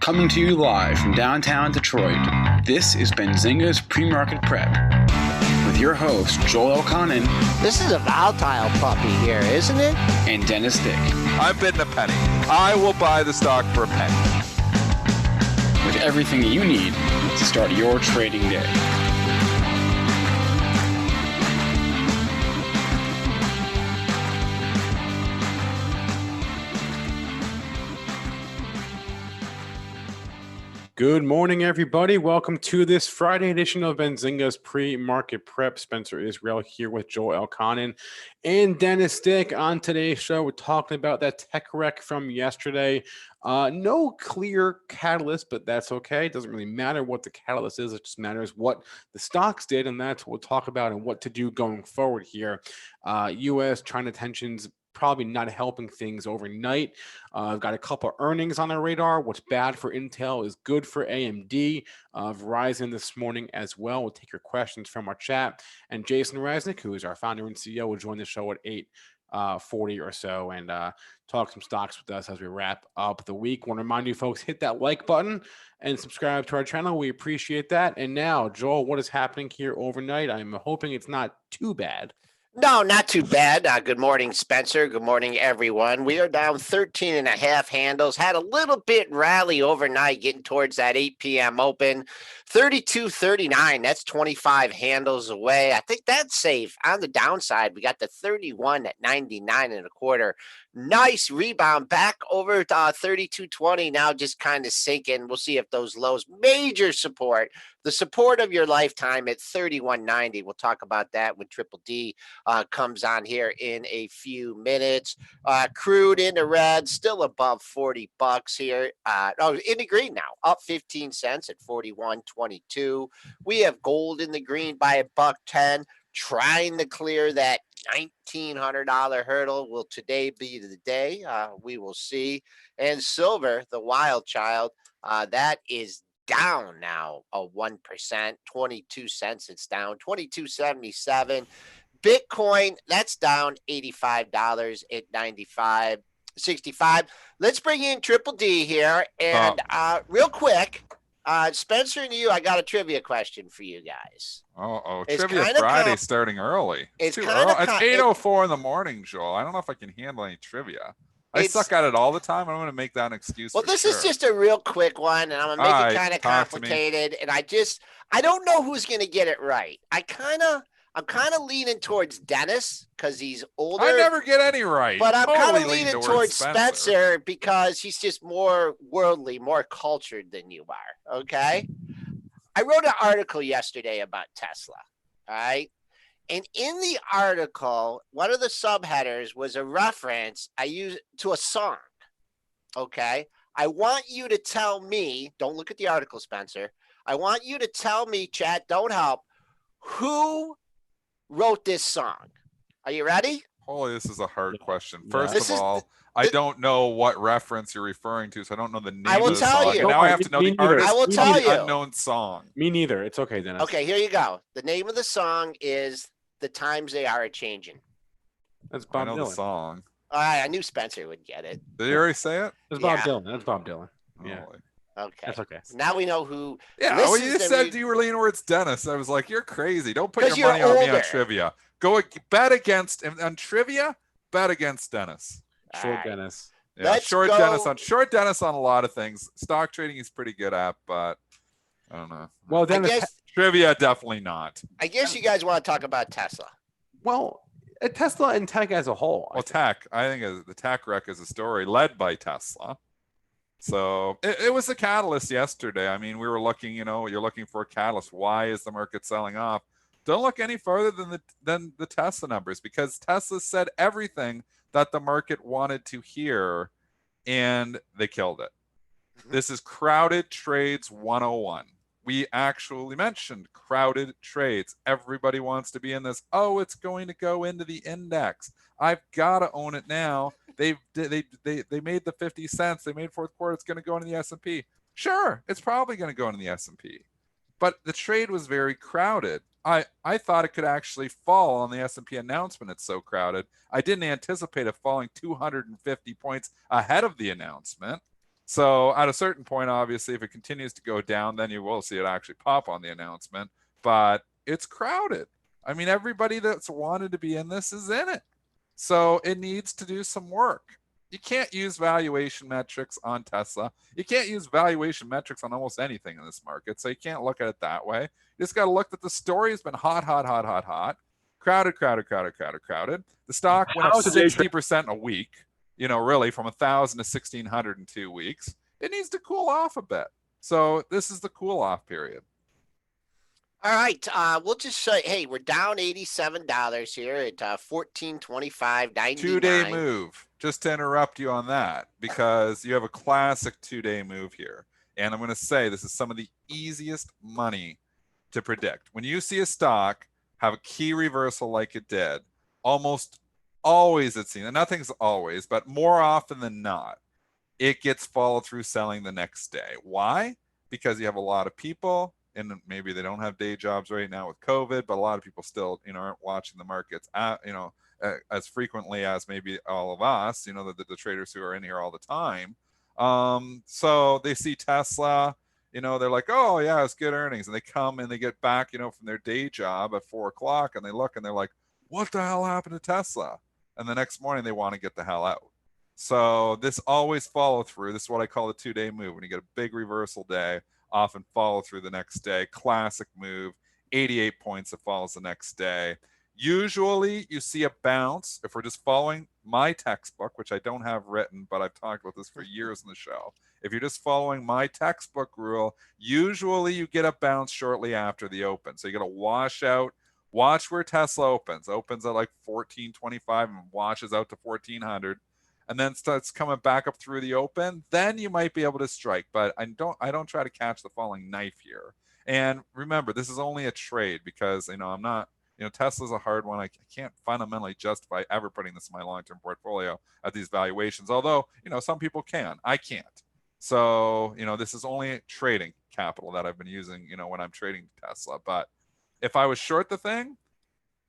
Coming to you live from downtown Detroit, this is Benzinga's PreMarket Prep. With your host, Joel Elconin. This is a volatile puppy here, isn't it? And Dennis Dick. I'm bidding a penny. I will buy the stock for a penny. With everything you need to start your trading day. Good morning, everybody. Welcome to this Friday edition of Benzinga's Pre-Market Prep. Spencer Israel here with Joel Elconin and Dennis Dick. On today's show, we're talking about that tech wreck from yesterday. No clear catalyst, but that's okay. It doesn't really matter what the catalyst is. It just matters what the stocks did, and that's what we'll talk about and what to do going forward here. U.S.-China tensions probably not helping things overnight. I've got a couple earnings on the radar. What's bad for Intel is good for AMD. Verizon this morning as well. We'll take your questions from our chat. And Jason Raznick, who is our founder and CEO, will join the show at 8:40 or so and talk some stocks with us as we wrap up the week. Want to remind you folks, hit that like button and subscribe to our channel. We appreciate that. And now, Joel, what is happening here overnight? I'm hoping it's not too bad. No, not too bad. Good morning, Spencer. Good morning, everyone. We are down 13 and a half handles. Had a little bit rally overnight getting towards that 8 p.m. open. 32.39. That's 25 handles away. I think that's safe. On the downside, we got the 31 at 99 and a quarter. Nice rebound back over 32.20. Now just kind of sinking. We'll see if those lows, major support, the support of your lifetime at 31.90. We'll talk about that when Triple D comes on here in a few minutes. Crude in the red, still above $40 here. In the green now, up 15 cents at 41.22. We have gold in the green by $1.10, trying to clear that $1,900 hurdle. Will today be the day? We will see. And silver, the wild child, that is down now 1%, 22 cents. It's down 22.77. Bitcoin, that's down $85 at 95.65. Let's bring in Triple D here. And real quick, Spencer and you, I got a trivia question for you guys. Trivia Friday starting early. It's too early. It's 8:04 in the morning, Joel. I don't know if I can handle any trivia. I suck at it all the time. I'm going to make that an excuse. Well, this is just a real quick one, and I'm going to make it kind of complicated. And I don't know who's going to get it right. I'm kind of leaning towards Dennis because he's older. I never get any right. But I'm kind of leaning towards Spencer because he's just more worldly, more cultured than you are. Okay. I wrote an article yesterday about Tesla. All right. And in the article, one of the subheaders was a reference I used to a song. Okay. I want you to tell me, don't look at the article, Spencer. I want you to tell me, chat, don't help, who wrote this song. Are you ready? Holy, this is a hard question. First of all, I don't know what reference you're referring to, so I don't know the name of the song. I will tell you. Now I have to know the artist. I will tell you. Unknown song. Me neither. It's okay, Dennis. Okay, here you go. The name of the song is "The Times They Are A-Changin'." That's Bob Dylan. I know the song. I knew Spencer would get it. Did you already say it? It's Bob Dylan. That's Bob Dylan. Yeah. Okay. That's okay. So now we know who. Yeah. Well, you just said you were leaning towards Dennis. I was like, you're crazy. Don't put your money on me on trivia. Go bet against on trivia. Bet against Dennis. Short Dennis. Yeah, short Dennis on a lot of things. Stock trading he's pretty good at, but I don't know. Well, Dennis, trivia definitely not. I guess you guys want to talk about Tesla. Well, Tesla and tech as a whole. Well, tech. I think the tech wreck is a story led by Tesla. So it was a catalyst yesterday. I mean, we were looking. You're looking for a catalyst. Why is the market selling off? Don't look any further than the Tesla numbers, because Tesla said everything that the market wanted to hear, and they killed it. This is crowded trades 101. We actually mentioned crowded trades. Everybody wants to be in this. Oh, it's going to go into the index. I've got to own it now. They made the 50 cents. They made fourth quarter. It's going to go into the S&P. Sure, it's probably going to go into the S&P. But the trade was very crowded. I thought it could actually fall on the S&P announcement. It's so crowded. I didn't anticipate it falling 250 points ahead of the announcement. So at a certain point, obviously, if it continues to go down, then you will see it actually pop on the announcement. But it's crowded. I mean, everybody that's wanted to be in this is in it. So it needs to do some work. You can't use valuation metrics on Tesla. You can't use valuation metrics on almost anything in this market. So you can't look at it that way. You just got to look that the story has been hot. Crowded. The stock went up 60% in a week, really from 1,000 to 1,600 in 2 weeks. It needs to cool off a bit. So this is the cool off period. All right, we'll just say, hey, we're down $87 here at 14.25.99. 2-day move. Just to interrupt you on that, because you have a classic 2-day move here. And I'm going to say this is some of the easiest money to predict. When you see a stock have a key reversal like it did, almost always it seems, and nothing's always, but more often than not, it gets followed through selling the next day. Why? Because you have a lot of people, and maybe they don't have day jobs right now with COVID, but a lot of people still, aren't watching the markets, as frequently as maybe all of us, the traders who are in here all the time. So they see Tesla, they're like, oh yeah, it's good earnings. And they come and they get back, from their day job at 4:00 and they look and they're like, what the hell happened to Tesla? And the next morning they want to get the hell out. So this always follow through. This is what I call the 2-day move. When you get a big reversal day, often follow through the next day. Classic move, 88 points that follows the next day. Usually you see a bounce if we're just following my textbook, which I don't have written, but I've talked about this for years in the show. If you're just following my textbook rule, usually you get a bounce shortly after the open. So you get a wash out. Watch where Tesla opens at like 1425 and washes out to 1400. And then starts coming back up through the open, then you might be able to strike. But I don't try to catch the falling knife here. And remember, this is only a trade because I'm not, Tesla's a hard one. I can't fundamentally justify ever putting this in my long-term portfolio at these valuations. Although, some people can. I can't. So, this is only trading capital that I've been using, when I'm trading Tesla. But if I was short the thing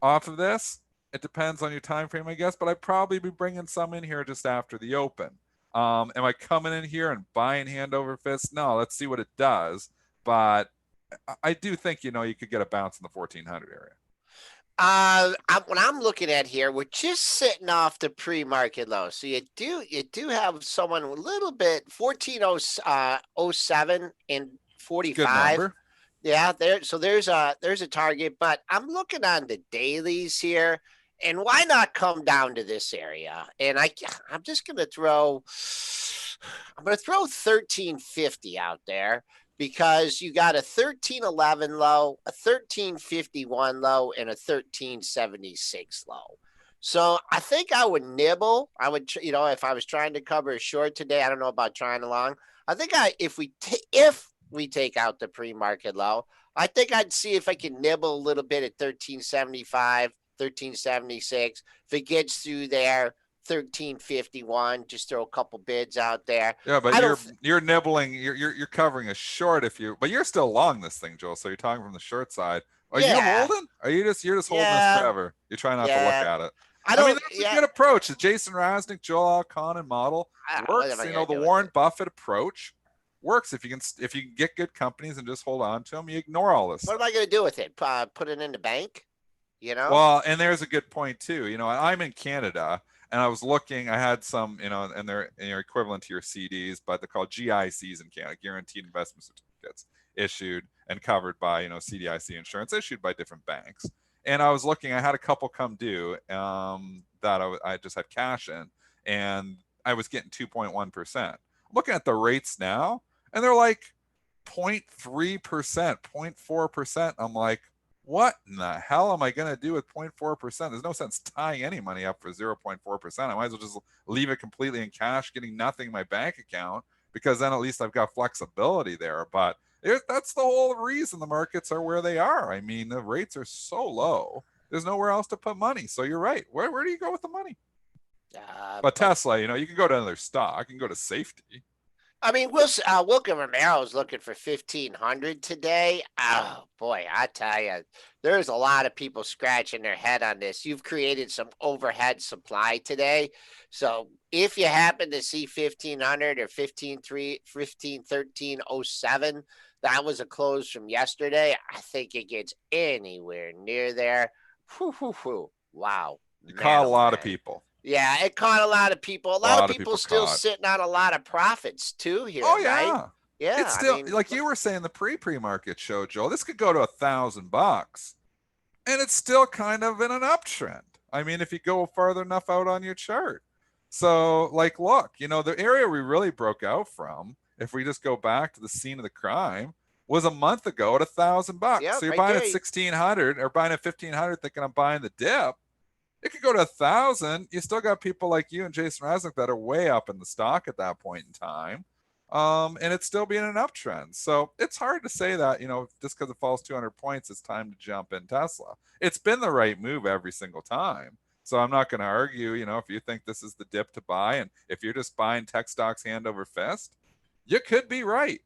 off of this, it depends on your time frame, I guess, but I'd probably be bringing some in here just after the open. Am I coming in here and buying hand over fist? No, let's see what it does. But I do think, you could get a bounce in the 1400 area. What I'm looking at here, we're just sitting off the pre-market low. So you do have someone a little bit 1407 and 45. Good number. Yeah, there's a target, but I'm looking on the dailies here. And why not come down to this area? And I'm just going to throw 1350 out there because you got a 1311 low, a 1351 low, and a 1376 low. So I think I would nibble. I would, if I was trying to cover a short today, I don't know about trying a long. I think if we take out the pre-market low, I think I'd see if I can nibble a little bit at 1375. 1376. If it gets through there, 1351. Just throw a couple bids out there. Yeah, but you're nibbling. You're covering a short but you're still long this thing, Joel. So you're talking from the short side. Are you holding? You're just holding this forever? You're trying not to look at it. I mean, that's a good approach. The Jason Raznick, Joel Elconin model works. The Warren Buffett approach works if you can get good companies and just hold on to them. You ignore all this. What am I going to do with it? Put it in the bank? Well, and there's a good point too. I'm in Canada and I was looking, I had some, and they're equivalent to your CDs, but they're called GICs in Canada, guaranteed investment certificates, issued and covered by, CDIC insurance, issued by different banks. And I was looking, I had a couple come due that I just had cash in, and I was getting 2.1%. I'm looking at the rates now, and they're like 0.3%, 0.4%. I'm like, what in the hell am I going to do with 0.4%? There's no sense tying any money up for 0.4%. I might as well just leave it completely in cash, getting nothing in my bank account, because then at least I've got flexibility there. But that's the whole reason the markets are where they are. I mean, the rates are so low. There's nowhere else to put money. So you're right. Where do you go with the money? But Tesla, you can go to another stock. You can go to safety. I mean, Wilkin Romero's looking for 1,500 today. Oh boy, I tell you, there's a lot of people scratching their head on this. You've created some overhead supply today, so if you happen to see 1,500 or 15.3, 15.13.07, that was a close from yesterday. I think it gets anywhere near there. Whew, whew, whew. Wow, You man, caught a oh lot of man. people. Yeah, it caught a lot of people. A A lot of lot of people people still caught. sitting on a lot of profits too here, Oh right? yeah. It's Yeah, I still mean, like you were saying the pre-market show, Joel. This could go to $1,000, and it's still kind of in an uptrend. I mean, if you go farther enough out on your chart. So, like, look, the area we really broke out from, if we just go back to the scene of the crime, was a month ago at $1,000. yeah, So you're right buying there. at 1,600 or buying at 1,500, thinking I'm buying the dip. It could go to 1,000. You still got people like you and Jason Raznick that are way up in the stock at that point in time. And it's still being an uptrend. So it's hard to say that, just because it falls 200 points, it's time to jump in Tesla. It's been the right move every single time. So I'm not going to argue, if you think this is the dip to buy, and if you're just buying tech stocks hand over fist, you could be right.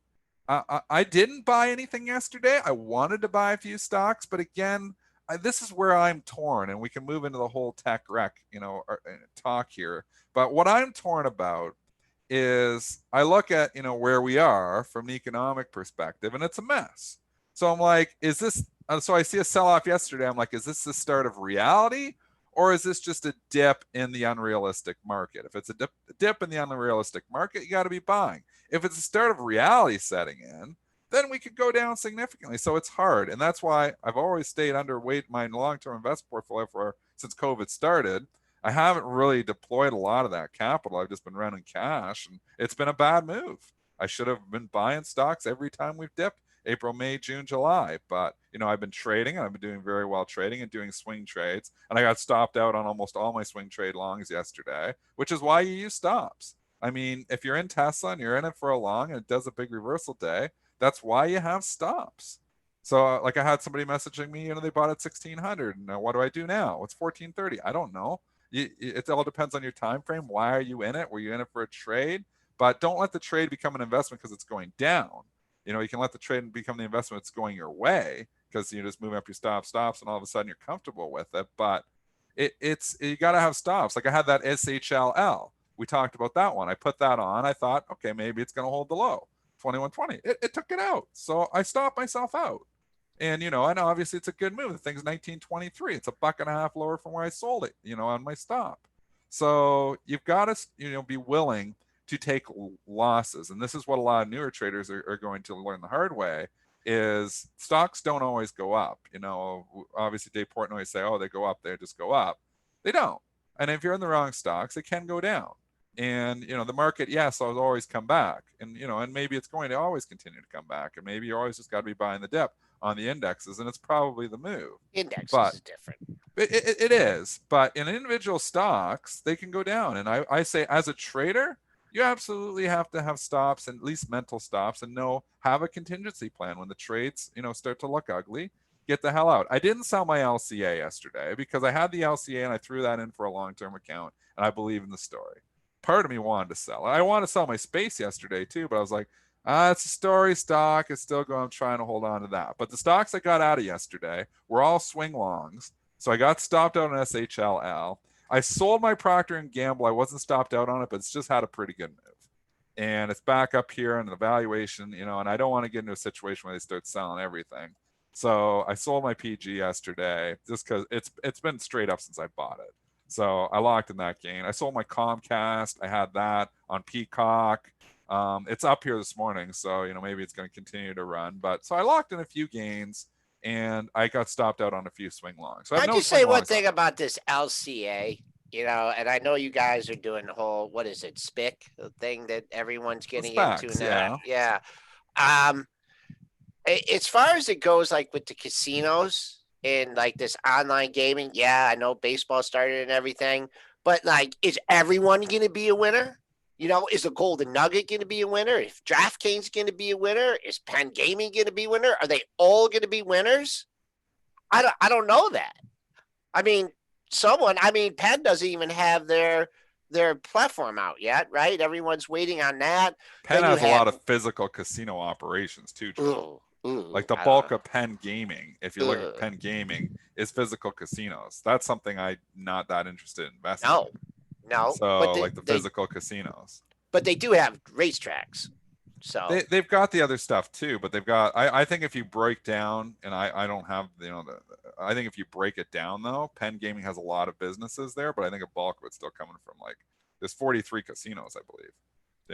I didn't buy anything yesterday. I wanted to buy a few stocks, but again, this is where I'm torn, and we can move into the whole tech wreck, talk here. But what I'm torn about is I look at, where we are from an economic perspective, and it's a mess. So I'm like, is this, so I see a sell-off yesterday. I'm like, is this the start of reality, or is this just a dip in the unrealistic market? If it's a dip in the unrealistic market, you got to be buying. If it's the start of reality setting in, then we could go down significantly. So it's hard. And that's why I've always stayed underweight my long-term investment portfolio since COVID started. I haven't really deployed a lot of that capital. I've just been running cash, and it's been a bad move. I should have been buying stocks every time we've dipped: April, May, June, July. But, I've been trading, and I've been doing very well trading and doing swing trades. And I got stopped out on almost all my swing trade longs yesterday, which is why you use stops. I mean, if you're in Tesla and you're in it for a long and it does a big reversal day, that's why you have stops. So, like, I had somebody messaging me, they bought at 1,600. And what do I do now? It's 1430. I don't know. It all depends on your time frame. Why are you in it? Were you in it for a trade? But don't let the trade become an investment because it's going down. You can let the trade become the investment that's going your way, because you just move up your stops, and all of a sudden you're comfortable with it. But it's you got to have stops. Like I had that SHLL. We talked about that one. I put that on. I thought, okay, maybe it's going to hold the low, 2120. It took it out. So I stopped myself out. And, and obviously it's a good move. The thing's 1923. It's $1.50 lower from where I sold it, on my stop. So you've got to, be willing to take losses. And this is what a lot of newer traders are going to learn the hard way, is stocks don't always go up. Obviously Dave Portnoy say, oh, they go up, they just go up. They don't. And if you're in the wrong stocks, it can go down. And, the market, yes, will always come back. And, and maybe it's going to always continue to come back. And maybe you always just got to be buying the dip on the indexes, and it's probably the move. Indexes is different. It is. But in individual stocks, they can go down. And I say, as a trader, you absolutely have to have stops, and at least mental stops, and have a contingency plan when the trades, start to look ugly. Get the hell out. I didn't sell my LCA yesterday because I had the LCA and I threw that in for a long-term account, and I believe in the story. Part of me wanted to sell. I wanted to sell my space yesterday too, but I was like, it's a story stock. It's still going. I'm trying to hold on to that. But the stocks I got out of yesterday were all swing longs. So I got stopped out on SHLL. I sold my Procter and Gamble. I wasn't stopped out on it, but it's just had a pretty good move. And it's back up here in the valuation, and I don't want to get into a situation where they start selling everything. So I sold my PG yesterday just because it's been straight up since I bought it. So I locked in that gain. I sold my Comcast. I had that on Peacock. It's up here this morning, so maybe it's going to continue to run. But so I locked in a few gains, and I got stopped out on a few swing longs. So I'd just say one thing about this LCA, and I know you guys are doing the whole, what is it, SPIC, the thing that everyone's getting into now. Yeah. As far as it goes, like with the casinos and like this online gaming, yeah, I know baseball started and everything, but like, is everyone going to be a winner? Is the Golden Nugget going to be a winner? If DraftKings going to be a winner? Is Penn Gaming going to be a winner? Are they all going to be winners? I don't know that. I mean, Penn doesn't even have their their platform out yet, right? Everyone's waiting on that. Penn Then you has a lot have of physical casino operations too, Joe. Like the I don't bulk know. of Penn Gaming, if you look at Penn Gaming, is physical casinos. That's something I'm not that interested in investing No, in. no, So but like the physical casinos. but they do have racetracks. So They've got the other stuff too, but they've got, I think if you break down, and I don't have, I think if you break it down though, Penn Gaming has a lot of businesses there, but I think a bulk of it's still coming from like, there's 43 casinos, I believe,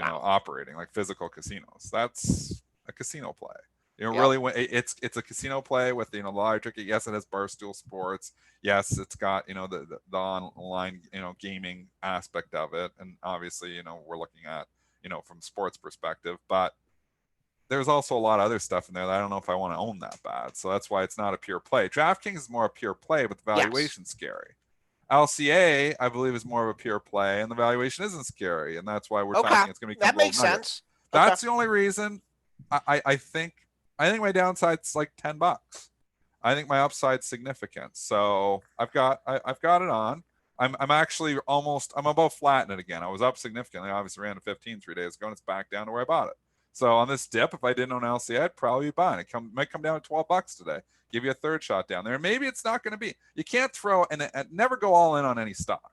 operating like physical casinos. That's a casino play. Really, when it's a casino play with lottery ticket. Yes, it has Barstool Sports. Yes, it's got the online gaming aspect of it, and obviously we're looking at from sports perspective, but there's also a lot of other stuff in there that I don't know if I want to own that bad. So that's why it's not a pure play. DraftKings is more a pure play, but the valuation's scary. LCA, I believe, is more of a pure play, and the valuation isn't scary, and that's why we're talking it's going to become that makes gold nugget. sense. That's the only reason. I think my downside's like $10. I think my upside's significant. So I've got it on. I'm actually I'm about flattening it again. I was up significantly. Obviously ran to 15 3 days ago, and it's back down to where I bought it. So on this dip, if I didn't own LCA, I'd probably be buying it. Might come down to $12 today. Give you a third shot down there. And maybe it's not going to be. You can't throw and never go all in on any stock.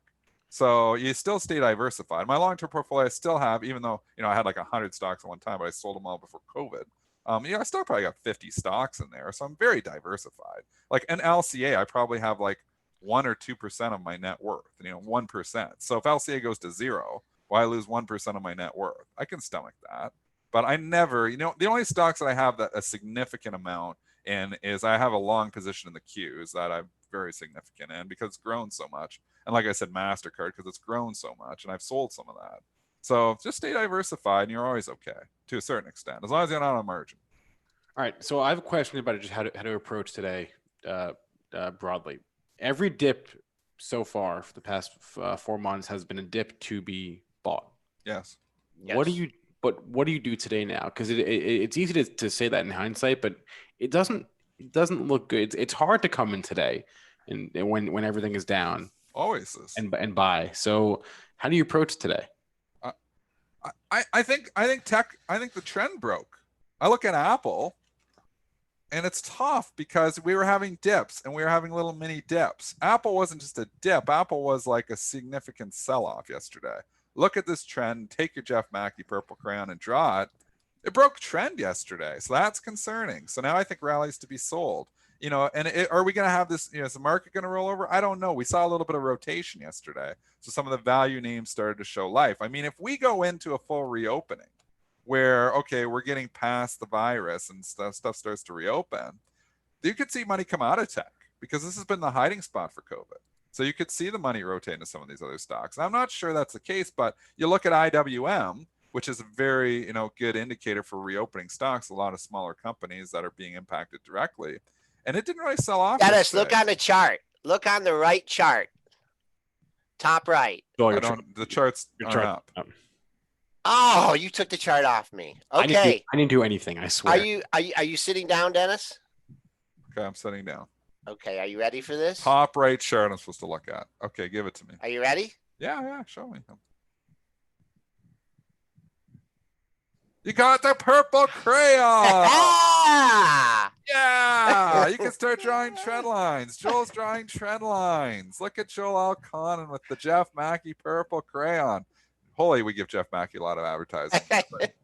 So you still stay diversified. My long-term portfolio I still have, even though I had like 100 stocks at one time, but I sold them all before COVID. I still probably got 50 stocks in there. So I'm very diversified. Like an LCA, I probably have like 1 or 2% of my net worth, 1%. So if LCA goes to zero, well, I lose 1% of my net worth. I can stomach that. But I never, the only stocks that I have that a significant amount in is I have a long position in the Qs that I'm very significant in because it's grown so much. And like I said, MasterCard, because it's grown so much, and I've sold some of that. So just stay diversified and you're always okay to a certain extent, as long as you're not on margin. All right. So I have a question about just how to approach today broadly. Every dip so far for the past 4 months has been a dip to be bought. Yes. What do you do today now? Because it's easy to say that in hindsight, but it doesn't look good. It's hard to come in today, and when everything is down. Always is. And buy. So how do you approach today? I think the trend broke. I look at Apple, and it's tough because we were having dips and we were having little mini dips. Apple wasn't just a dip. Apple was like a significant sell-off yesterday. Look at this trend. Take your Jeff Mackey purple crayon and draw it. It broke trend yesterday, so that's concerning. So now I think rallies to be sold. Are we going to have this? Is the market going to roll over? I don't know. We saw a little bit of rotation yesterday, so some of the value names started to show life. I mean, if we go into a full reopening, where we're getting past the virus and stuff starts to reopen, you could see money come out of tech because this has been the hiding spot for COVID. So you could see the money rotate into some of these other stocks. And I'm not sure that's the case, but you look at IWM, which is a very good indicator for reopening stocks. A lot of smaller companies that are being impacted directly, and it didn't really sell off. Dennis, look on the chart. Look on the right chart, top right. The charts aren't up. Oh, you took the chart off me. Okay. I didn't do anything. I swear. Are you sitting down, Dennis? Okay, I'm sitting down. Okay, are you ready for this? Top right chart I'm supposed to look at. Okay, give it to me. Are you ready? Yeah, show me. You got the purple crayon. Yeah, you can start drawing trend lines. Joel's drawing trend lines. Look at Joel Elconin with the Jeff Mackey purple crayon. Holy, we give Jeff Mackey a lot of advertising.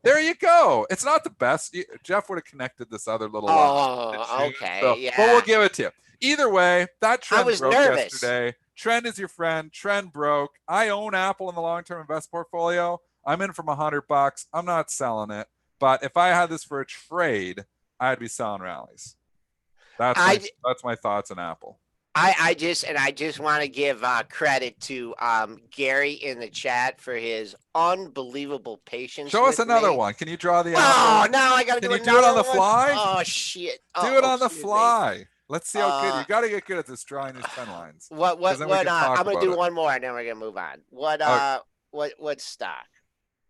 There you go. It's not the best. Jeff would have connected this other little line. Okay. So, yeah. But we'll give it to you. Either way, that trend broke nervous. yesterday. Trend is your friend. Trend broke. I own Apple in the long-term invest portfolio. I'm in from $100. I'm not selling it. But if I had this for a trade, I'd be selling rallies. That's my thoughts on Apple. I just want to give credit to Gary in the chat for his unbelievable patience. Show us another one. Can you draw the apple? Oh, now I got to do it. Can you do it on the fly? Oh, shit. Do it on the fly. Let's see how good you got to get good at this drawing these trend lines. I'm going to do one more and then we're going to move on. What stock?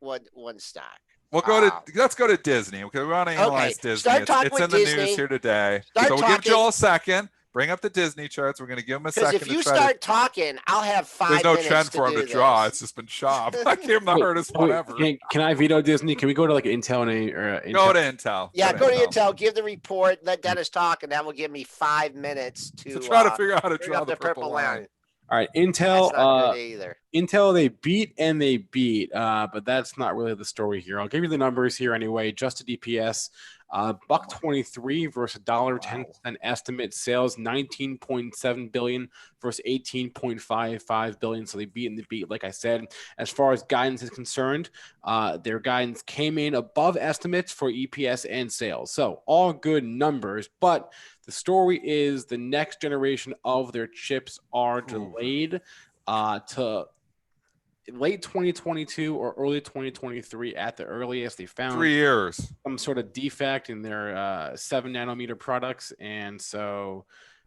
What one stock? Let's go to Disney because we want to analyze Disney. It's in the news here today. So we'll give Joel a second. Bring up the Disney charts. We're going to give them a Because second. if you start talking, I'll have 5 There's no minutes trend to for him do to draw. this. It's just been chopped. I gave him the hardest one ever. Can I veto Disney? Can we go to like Intel and Intel? Go to Intel. Yeah, go to Intel. Give the report. Let Dennis talk, and that will give me 5 minutes to try to figure out how to bring draw up the purple line. All right, Intel. That's not good either. Intel, they beat, but that's not really the story here. I'll give you the numbers here anyway. Adjusted EPS, $1.23 versus $1.10 estimate. Sales $19.7 billion versus $18.55 billion. So they beat, like I said. As far as guidance is concerned, their guidance came in above estimates for EPS and sales. So all good numbers, but the story is the next generation of their chips are delayed to late 2022 or early 2023 at the earliest. They found 3 years some sort of defect in their 7 nanometer products, and so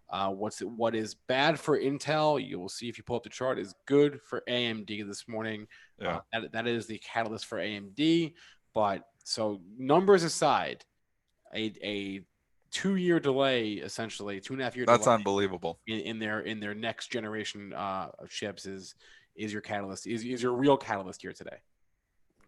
what is bad for Intel, you will see if you pull up the chart, is good for AMD this morning. Yeah, that is the catalyst for AMD. But so numbers aside, a 2-year delay, essentially 2.5 year. That's delay unbelievable. In their next generation of chips is your catalyst, is your real catalyst here today.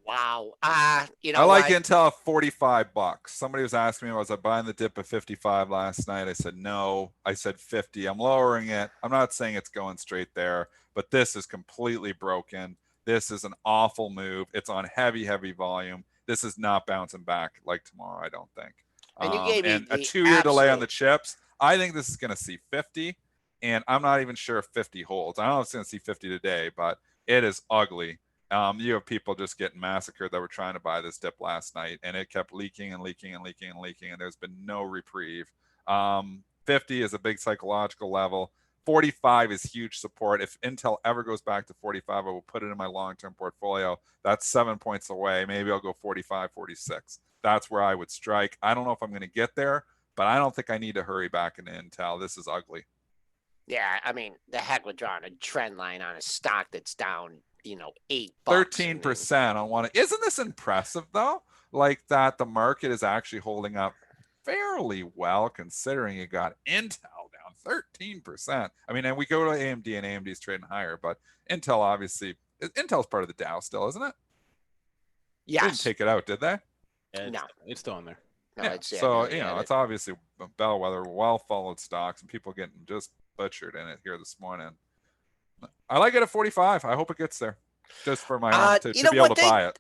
Wow. I like Intel at $45. Somebody was asking me, was I buying the dip at 55 last night? I said no. I said 50. I'm lowering it. I'm not saying it's going straight there, but this is completely broken. This is an awful move. It's on heavy volume. This is not bouncing back like tomorrow, I don't think. And you gave me a 2-year delay on the chips. I think this is going to see 50, and I'm not even sure if 50 holds. I don't know if it's going to see 50 today, but it is ugly. You have people just getting massacred that were trying to buy this dip last night, and it kept leaking, and there's been no reprieve. 50 is a big psychological level. 45 is huge support. If Intel ever goes back to 45, I will put it in my long-term portfolio. That's 7 points away. Maybe I'll go 45, 46. That's where I would strike. I don't know if I'm going to get there, but I don't think I need to hurry back into Intel. This is ugly. Yeah, I mean, the heck with drawing a trend line on a stock that's down, $8. 13% on one. Isn't this impressive though? Like that the market is actually holding up fairly well considering you got Intel down 13%. I mean, and we go to AMD, and AMD is trading higher, but Intel obviously, Intel's part of the Dow still, isn't it? Yes. They didn't take it out, did they? Yeah, No, it's still in there. No, yeah. So it's obviously a bellwether, well followed stocks, and people getting just butchered in it here this morning. I like it at 45. I hope it gets there, just for my own to be able to buy it.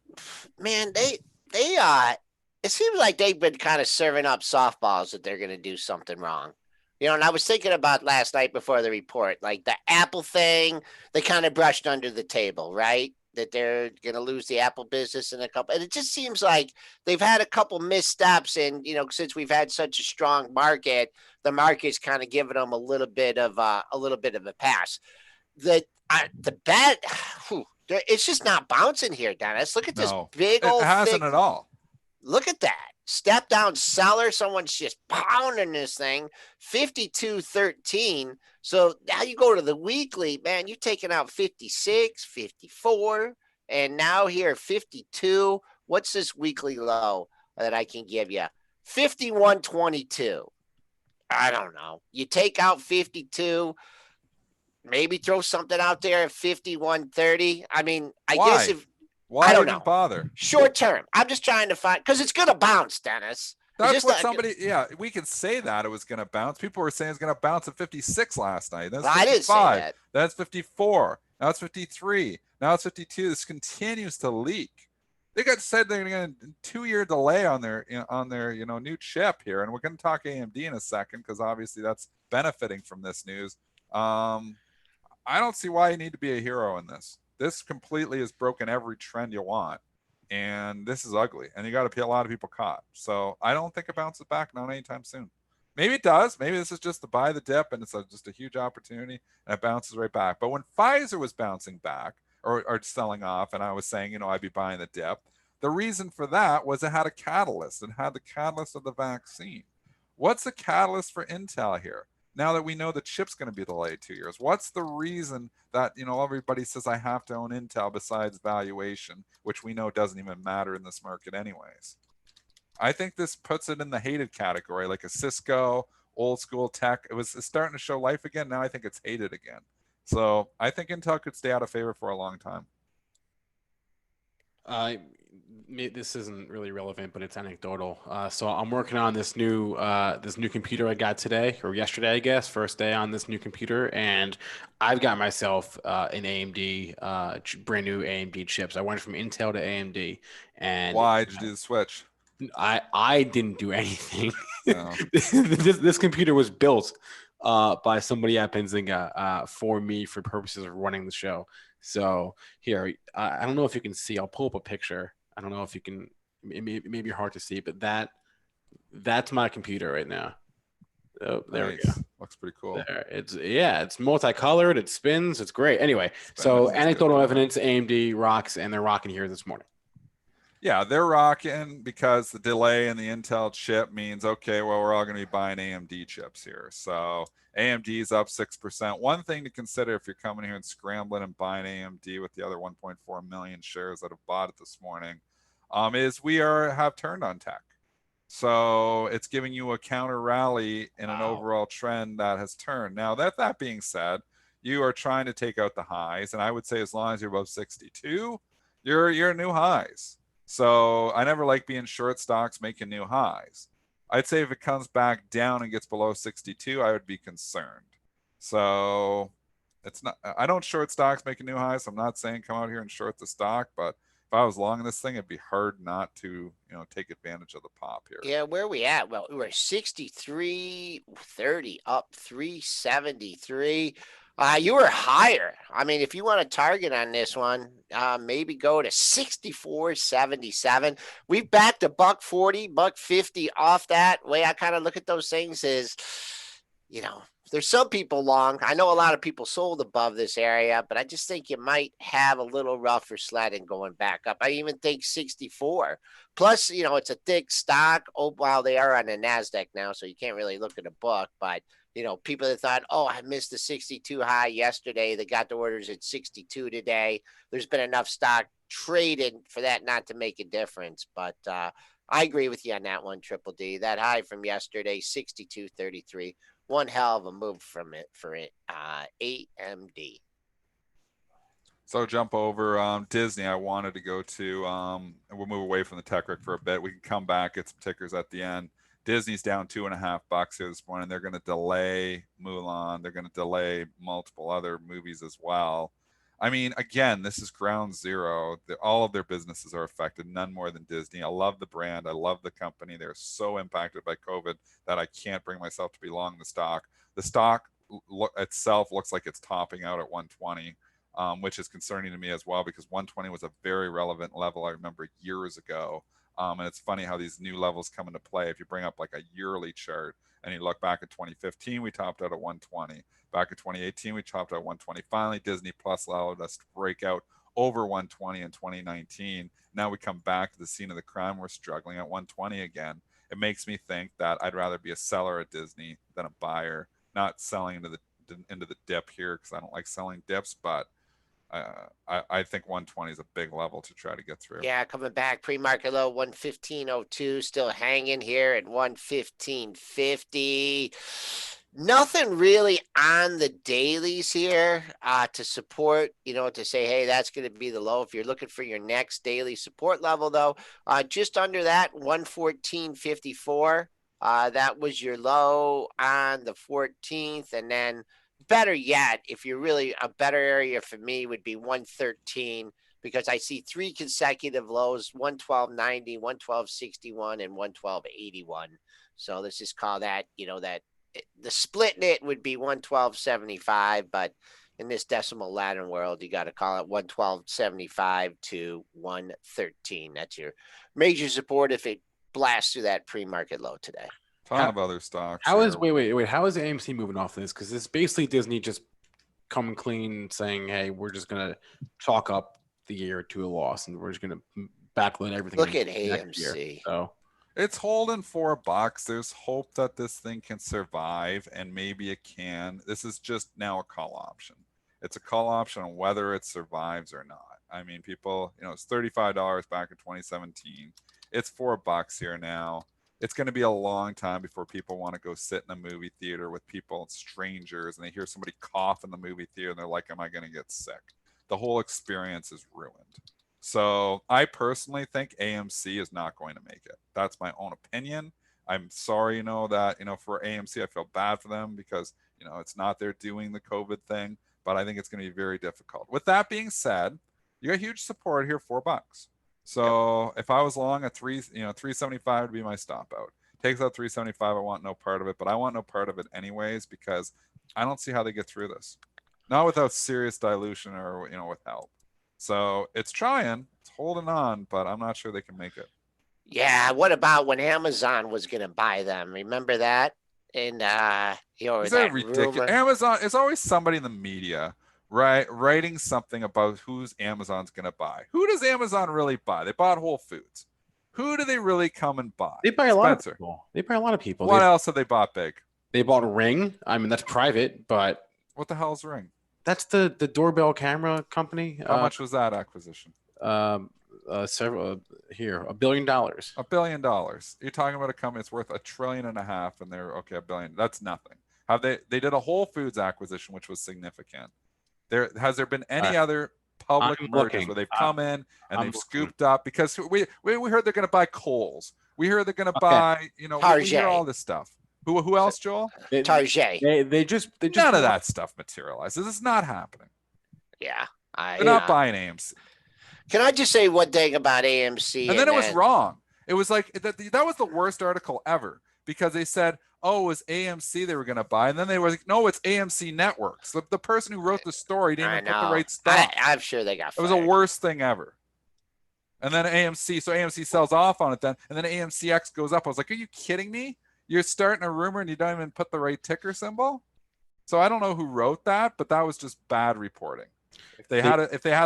Man, they it seems like they've been kind of serving up softballs that they're going to do something wrong. And I was thinking about last night before the report, like the Apple thing, they kind of brushed under the table, right? That they're going to lose the Apple business in a couple. And it just seems like they've had a couple missteps. And, since we've had such a strong market, the market's kind of given them a little bit of a pass. The bet, it's just not bouncing here, Dennis. Look at this big old It hasn't at all. Look at that. Step down seller. Someone's just pounding this thing. 52.13. So now you go to the weekly, man, you're taking out 56, 54, and now here 52. What's this weekly low that I can give you? 51.22. I don't know. You take out 52, maybe throw something out there at 51.30. I mean, I guess if why I don't even know. Bother? Short term. I'm just trying to find, because it's going to bounce, Dennis. That's what we could say that it was going to bounce. People were saying it's going to bounce at 56 last night. That's 55. I didn't say that. That's 54. Now it's 53. Now it's 52. This continues to leak. They said they're going to 2-year delay on their new chip here, and we're going to talk AMD in a second because obviously that's benefiting from this news. I don't see why you need to be a hero in this. This completely has broken every trend you want, and this is ugly, and you got to pay a lot of people caught. So I don't think it bounces back, not anytime soon. Maybe it does. Maybe this is just to buy the dip, and it's just a huge opportunity, and it bounces right back. But when Pfizer was bouncing back or selling off, and I was saying, I'd be buying the dip, the reason for that was it had a catalyst. It had the catalyst of the vaccine. What's the catalyst for Intel here? Now that we know the chip's going to be delayed 2 years, what's the reason that, everybody says I have to own Intel besides valuation, which we know doesn't even matter in this market anyways? I think this puts it in the hated category, like a Cisco old school tech. It's starting to show life again. Now I think it's hated again. So I think Intel could stay out of favor for a long time. This isn't really relevant, but it's anecdotal. So I'm working on this new computer I got today or yesterday, I guess, first day on this new computer, and I've got myself an AMD, brand new AMD chips. I went from Intel to AMD, and Why did you do the switch? I didn't do anything. No. This computer was built by somebody at Benzinga for me for purposes of running the show. So here, I don't know if you can see. I'll pull up a picture. I don't know if you can. It may be hard to see, but that's my computer right now. Oh, there we go. Looks pretty cool. There, it's multicolored. It spins. It's great. Anyway, so anecdotal evidence: AMD rocks, and they're rocking here this morning. Yeah, they're rocking because the delay in the Intel chip means, okay, well, we're all going to be buying AMD chips here. So AMD is up 6%. One thing to consider if you're coming here and scrambling and buying AMD with the other 1.4 million shares that have bought it this morning, is we have turned on tech. So it's giving you a counter rally in an overall trend that has turned. Now, that being said, you are trying to take out the highs. And I would say as long as you're above 62, you're new highs. So I never like being short stocks making new highs. I'd say if it comes back down and gets below 62, I would be concerned. So it's not, I don't short stocks making new highs. So I'm not saying come out here and short the stock, but if I was long in this thing, it'd be hard not to, take advantage of the pop here. Yeah, where are we at? Well, we're 63.30 up 373. You were higher. I mean, if you want a target on this one, maybe go to 64.77. We've backed a $1.40, $1.50 off that. Way I kind of look at those things is, there's some people long. I know a lot of people sold above this area, but I just think you might have a little rougher sledding going back up. I even think 64. Plus, it's a thick stock. Oh, wow, they are on the NASDAQ now, so you can't really look at a book. But, people that thought, oh, I missed the 62 high yesterday. They got the orders at 62 today. There's been enough stock traded for that not to make a difference. But I agree with you on that one, Triple D. That high from yesterday, 62.33. One hell of a move from it for AMD. So jump over Disney. I wanted to go to, and we'll move away from the tech rec for a bit. We can come back, get some tickers at the end. Disney's down $2.50 here this morning. They're going to delay Mulan. They're going to delay multiple other movies as well. I mean, again, this is ground zero. All of their businesses are affected, none more than Disney. I love the brand. I love the company. They're so impacted by COVID that I can't bring myself to be long the stock. The stock itself looks like it's topping out at 120, which is concerning to me as well, because 120 was a very relevant level I remember years ago. And it's funny how these new levels come into play. If you bring up like a yearly chart and you look back at 2015, we topped out at 120. Back in 2018, we topped out 120. Finally, Disney Plus allowed us to break out over 120 in 2019. Now we come back to the scene of the crime. We're struggling at 120 again. It makes me think that I'd rather be a seller at Disney than a buyer, not selling into the dip here because I don't like selling dips, but I think 120 is a big level to try to get through. Yeah, coming back pre-market low 115.02, still hanging here at 115.50. Nothing really on the dailies here to support, to say, hey, that's going to be the low. If you're looking for your next daily support level, though, just under that 114.54. That was your low on the 14th, and then better yet, if you're really a better area for me would be 113, because I see three consecutive lows, 112.90, 112.61, and 112.81. So let's just call that, that the split in it would be 112.75, but in this decimal Latin world, you got to call it 112.75 to 113. That's your major support if it blasts through that pre-market low today. Ton of other stocks. How is wait? How is AMC moving off this? Because it's basically Disney just coming clean, saying, "Hey, we're just gonna chalk up the year to a loss, and we're just gonna backload everything." Look at AMC. So it's holding $4. There's hope that this thing can survive, and maybe it can. This is just now a call option. It's a call option on whether it survives or not. I mean, people, it's $35 back in 2017. It's $4 here now. it's going to be a long time before people want to go sit in a movie theater with people, strangers, and they hear somebody cough in the movie theater and they're like, am I going to get sick? The whole experience is ruined. So I personally think AMC is not going to make it. That's my own opinion. I'm sorry, that, for AMC, I feel bad for them because, it's not they're doing the COVID thing, but I think it's going to be very difficult. With that being said, you got huge support here, $4. So if I was long at 375 would be my stop out. Takes out 375, I want no part of it, but I want no part of it anyways because I don't see how they get through this. Not without serious dilution or with help. So it's trying, it's holding on, but I'm not sure they can make it. Yeah, what about when Amazon was going to buy them? Remember that? And Is that ridiculous? Rumor? Amazon is always somebody in the media, right, writing something about who's Amazon's going to buy. Who does Amazon really buy? They bought Whole Foods. Who do they really come and buy? They buy a lot of people. They buy a lot of people. What else have they bought big? They bought Ring. I mean, that's private, but what the hell's Ring? That's the doorbell camera company. How much was that acquisition? Several $1 billion. $1 billion. You're talking about a company that's worth $1.5 trillion, and they're okay. $1 billion. That's nothing. Have they did a Whole Foods acquisition, which was significant. Has there been any other public mergers where they've come in and they've scooped up? Because we heard they're going to buy Kohl's. We heard they're going to buy we hear all this stuff. Who else, Joel? Target. They just none of that stuff materializes. It's not happening. Yeah, they're not buying AMC. Can I just say one thing about AMC? And then it was wrong. It was like that was the worst article ever because they said, oh, it was AMC they were going to buy. And then they were like, no, it's AMC Networks. The person who wrote the story didn't even put the right stuff. I'm sure they got fired. It was the worst thing ever. And then AMC sells off on it then. And then AMCX goes up. I was like, are you kidding me? You're starting a rumor and you don't even put the right ticker symbol? So I don't know who wrote that, but that was just bad reporting. If they had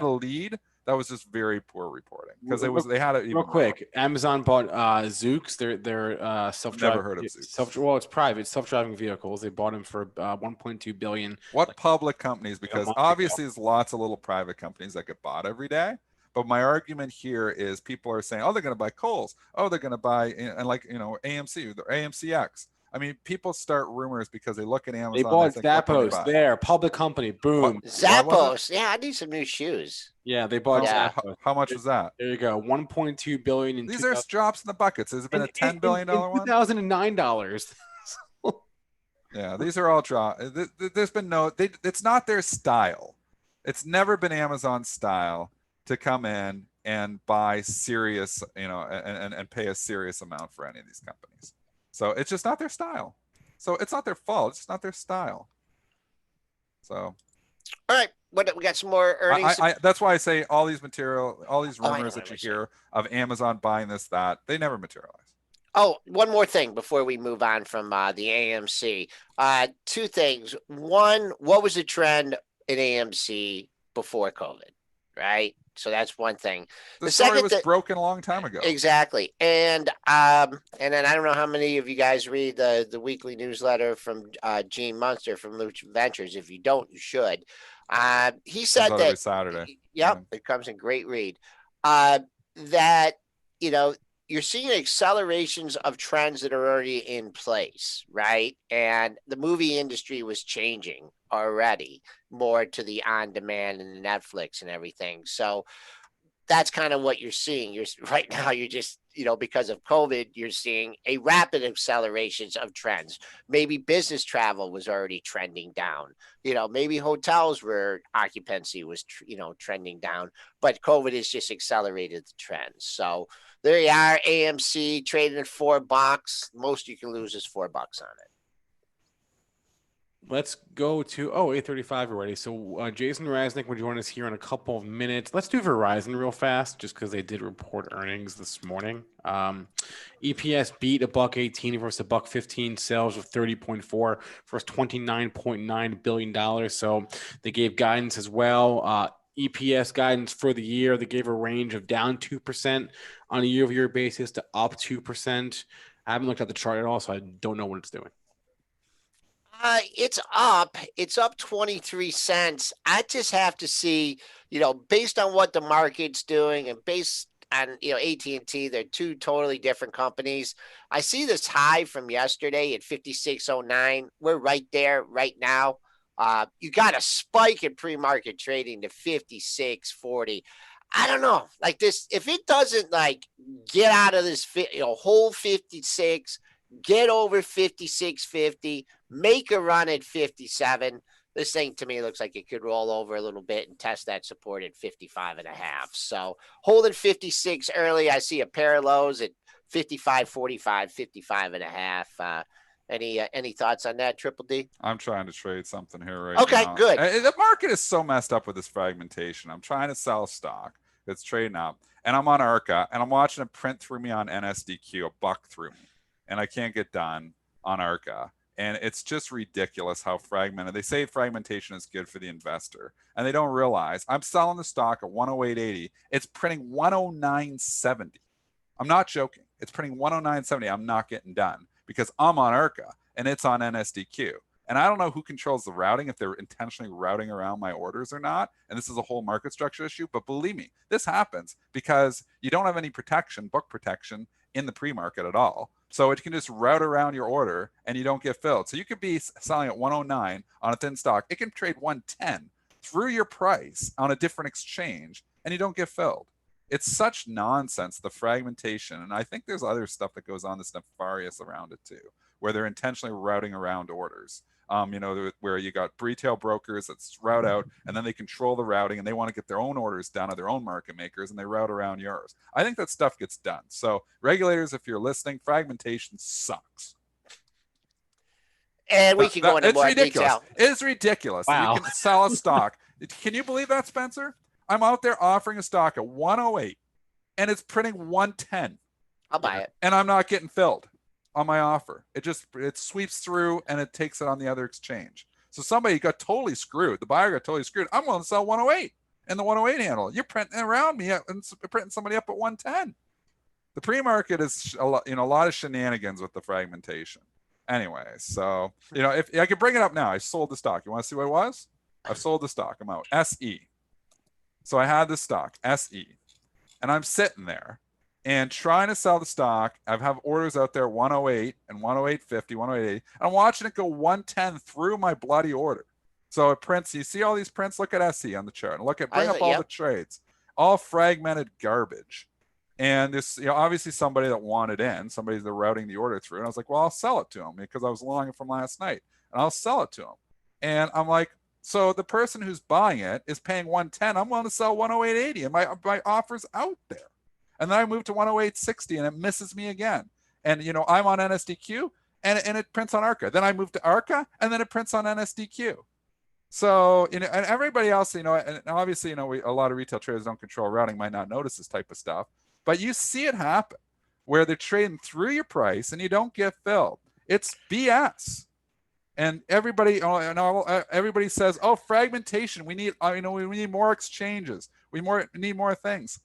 a lead, that was just very poor reporting because they had it even real quick. Wrong. Amazon bought Zoox. They're self-driving. Never heard of Zoox. Well, it's private self-driving vehicles. They bought them for $1.2 billion. What public companies? Because obviously there's lots of little private companies that get bought every day. But my argument here is people are saying, oh, they're going to buy Kohl's. Oh, they're going to buy AMC or AMCX. I mean, people start rumors because they look at Amazon. They bought Zappos. There, public company. Boom. Zappos. Yeah, I need some new shoes. Yeah, they bought Zappos. How much was that? There you go. $1.2 billion. These are drops in the buckets. Has it been a $10 billion one? $2,009. Yeah, these are all drops. There's been it's not their style. It's never been Amazon's style to come in and buy serious, and pay a serious amount for any of these companies. So it's just not their style. So it's not their fault. It's just not their style. So. All right. We got some more earnings. That's why I say all these rumors that you hear of Amazon buying this, that, they never materialize. Oh, one more thing before we move on from the AMC. Two things. One, what was the trend in AMC before COVID, right? So that's one thing. The story was broken a long time ago. Exactly. And then I don't know how many of you guys read the weekly newsletter from Gene Munster from Luch Ventures. If you don't, you should. He said that every Saturday. Yep, it comes in great read. That you're seeing accelerations of trends that are already in place, right? And the movie industry was changing already more to the on-demand and the Netflix and everything. So that's kind of what you're seeing. Right now, you're just, because of COVID, you're seeing a rapid accelerations of trends. Maybe business travel was already trending down. Maybe hotels where occupancy was, trending down, but COVID has just accelerated the trends. So there you are, AMC trading at $4. Most you can lose is $4 on it. Let's go to 8:35 already. So Jason Raznick would join us here in a couple of minutes. Let's do Verizon real fast, just because they did report earnings this morning. EPS beat $1.18 versus $1.15. Sales of 30.4 versus $29.9 billion. So they gave guidance as well. EPS guidance for the year, they gave a range of down 2% on a year-over-year basis to up 2%. I haven't looked at the chart at all, so I don't know what it's doing. It's up. It's up 23 cents. I just have to see, based on what the market's doing and based on, AT&T. They're two totally different companies. I see this high from yesterday at 56.09. We're right there right now. You got a spike in pre-market trading to 56.40. I don't know, like this, if it doesn't get out of this, hold 56, get over 56.50, make a run at 57. This thing to me looks like it could roll over a little bit and test that support at 55.5. So holding 56 early. I see a pair of lows at 55.45, 55.5. Any thoughts on that, Triple D? I'm trying to trade something here right now. Okay, good. The market is so messed up with this fragmentation. I'm trying to sell stock that's trading up, and I'm on ARCA, and I'm watching it print through me on NSDQ, a buck through me, and I can't get done on ARCA. And it's just ridiculous how fragmented. They say fragmentation is good for the investor, and they don't realize I'm selling the stock at 108.80. It's printing 109.70. I'm not joking. It's printing 109.70. I'm not getting done because I'm on ARCA and it's on NSDQ. And I don't know who controls the routing, if they're intentionally routing around my orders or not. And this is a whole market structure issue. But believe me, this happens because you don't have any protection, book protection in the pre-market at all. So it can just route around your order and you don't get filled. So you could be selling at 109 on a thin stock. It can trade 110 through your price on a different exchange and you don't get filled. It's such nonsense, the fragmentation. And I think there's other stuff that goes on that's nefarious around it too, where they're intentionally routing around orders. Where you got retail brokers that route out and then they control the routing and they want to get their own orders down to their own market makers and they route around yours. I think that stuff gets done. So regulators, if you're listening, fragmentation sucks. And we can go into more detail. It's ridiculous. Wow. You can sell a stock. Can you believe that, Spencer? I'm out there offering a stock at 108 and it's printing 110. I'll buy it. And I'm not getting filled on my offer. It sweeps through and it takes it on the other exchange. So somebody got totally screwed. The buyer got totally screwed. I'm willing to sell 108 in the 108 handle. You're printing around me and printing somebody up at 110. The pre-market is a lot of shenanigans with the fragmentation. Anyway, so if I could bring it up now, I sold the stock. You want to see what it was? I've sold the stock. I'm out. SE. So I had this stock, SE, and I'm sitting there and trying to sell the stock. I have orders out there 108 and 108.50, 108.80. And I'm watching it go 110 through my bloody order. So it prints. You see all these prints? Look at SE on the chart and bring up all the trades, all fragmented garbage. And this, obviously somebody that wanted in, somebody's routing the order through. And I was like, well, I'll sell it to him because I was long it from last night and I'll sell it to him. And I'm like, so the person who's buying it is paying 110. I'm willing to sell 108.80 and my offer's out there. And then I move to 108.60 and it misses me again. And, I'm on NSDQ and it prints on ARCA. Then I move to ARCA and then it prints on NSDQ. So, and everybody else, and obviously, a lot of retail traders don't control routing, might not notice this type of stuff, but you see it happen where they're trading through your price and you don't get filled. It's BS. And everybody says, oh, fragmentation. We need, we need more exchanges. We need more things.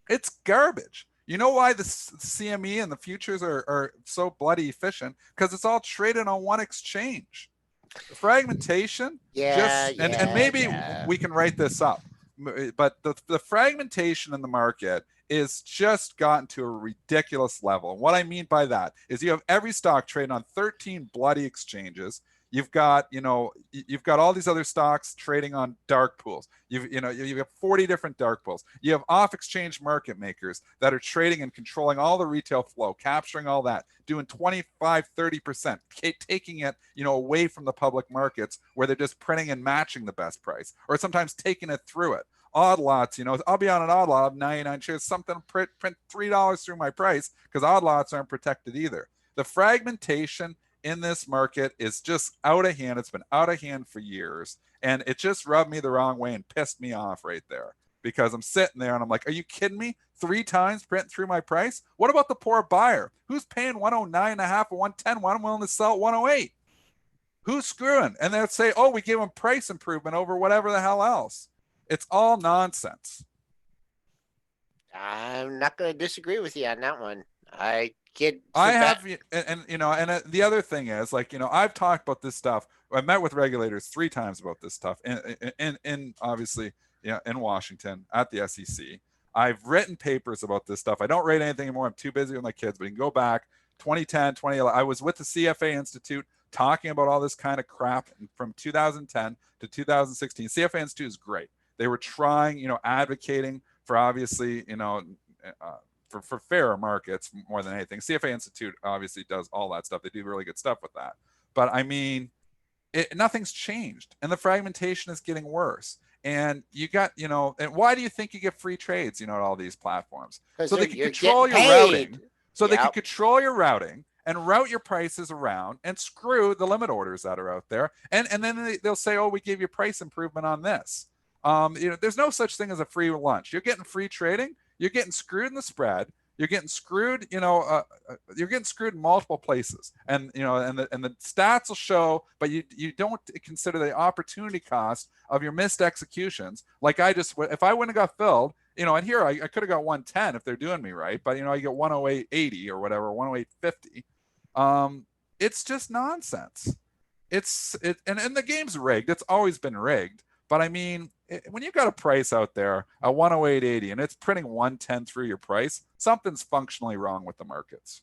It's garbage. You know why the CME and the futures are so bloody efficient? Because it's all traded on one exchange. Fragmentation. And maybe we can write this up. But the fragmentation in the market is just gotten to a ridiculous level. And what I mean by that is you have every stock trading on 13 bloody exchanges. You've got, you've got all these other stocks trading on dark pools. You've got 40 different dark pools. You have off-exchange market makers that are trading and controlling all the retail flow, capturing all that, doing 25, 30%, taking it, away from the public markets where they're just printing and matching the best price, or sometimes taking it through it. Odd lots, I'll be on an odd lot of 99 shares, something print $3 through my price because odd lots aren't protected either. The fragmentation in this market is just out of hand. It's been out of hand for years. And it just rubbed me the wrong way and pissed me off right there because I'm sitting there and I'm like, are you kidding me? 3 times print through my price? What about the poor buyer? Who's paying 109.5 or 110 when I'm willing to sell at 108? Who's screwing? And they'll say, oh, we gave them price improvement over whatever the hell else. It's all nonsense. I'm not going to disagree with you on that one. The other thing is, I've talked about this stuff. I've met with regulators 3 times about this stuff in obviously, in Washington at the SEC. I've written papers about this stuff. I don't write anything anymore. I'm too busy with my kids, but you can go back 2010, 2011. I was with the CFA Institute talking about all this kind of crap from 2010 to 2016. CFA Institute is great. They were trying, advocating for obviously, for fairer markets more than anything. CFA Institute obviously does all that stuff. They do really good stuff with that. But I mean, nothing's changed, and the fragmentation is getting worse. And you got, and why do you think you get free trades, at all these platforms? So they can control your routing. So they can control your routing and route your prices around and screw the limit orders that are out there. And then they'll say, oh, we gave you price improvement on this. There's no such thing as a free lunch. You're getting free trading. You're getting screwed in the spread. You're getting screwed, you're getting screwed in multiple places, and the stats will show, but you don't consider the opportunity cost of your missed executions. Like if I wouldn't have got filled, and here I could have got 110 if they're doing me right, but I get 108.80 or whatever, 108.50. It's just nonsense. And the game's rigged. It's always been rigged. But I mean, when you've got a price out there at 108.80 and it's printing 110 through your price, something's functionally wrong with the markets.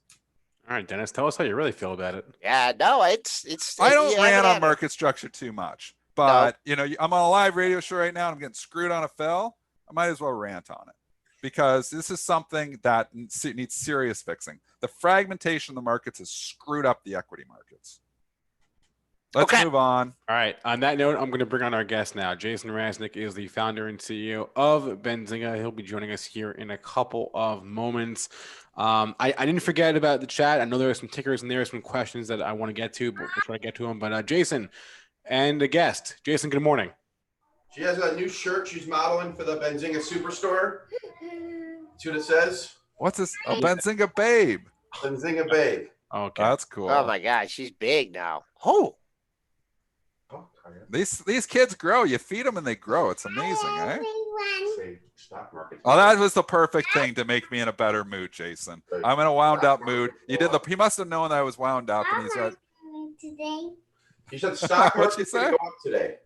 All right, Dennis, tell us how you really feel about it. Yeah, no, it's. I don't rant on market structure too much, but I'm on a live radio show right now and I'm getting screwed on a fill. I might as well rant on it because this is something that needs serious fixing. The fragmentation of the markets has screwed up the equity markets. Let's move on. All right. On that note, I'm going to bring on our guest now. Jason Raznick is the founder and CEO of Benzinga. He'll be joining us here in a couple of moments. I didn't forget about the chat. I know there are some tickers and there are some questions that I want to get to, but we'll try to get to them. But Jason and the guest. Jason, good morning. She has a new shirt she's modeling for the Benzinga Superstore. See what it says? What's this? A Benzinga Babe. Benzinga Babe. Okay. That's cool. Oh, my God. She's big now. Oh. These kids grow. You feed them and they grow. It's amazing, eh? Stock market. Oh, that was the perfect thing to make me in a better mood, Jason. I'm in a wound up mood. He must have known that I was wound up, and he said, today. He said the stock What'd she market's say? going to go up today.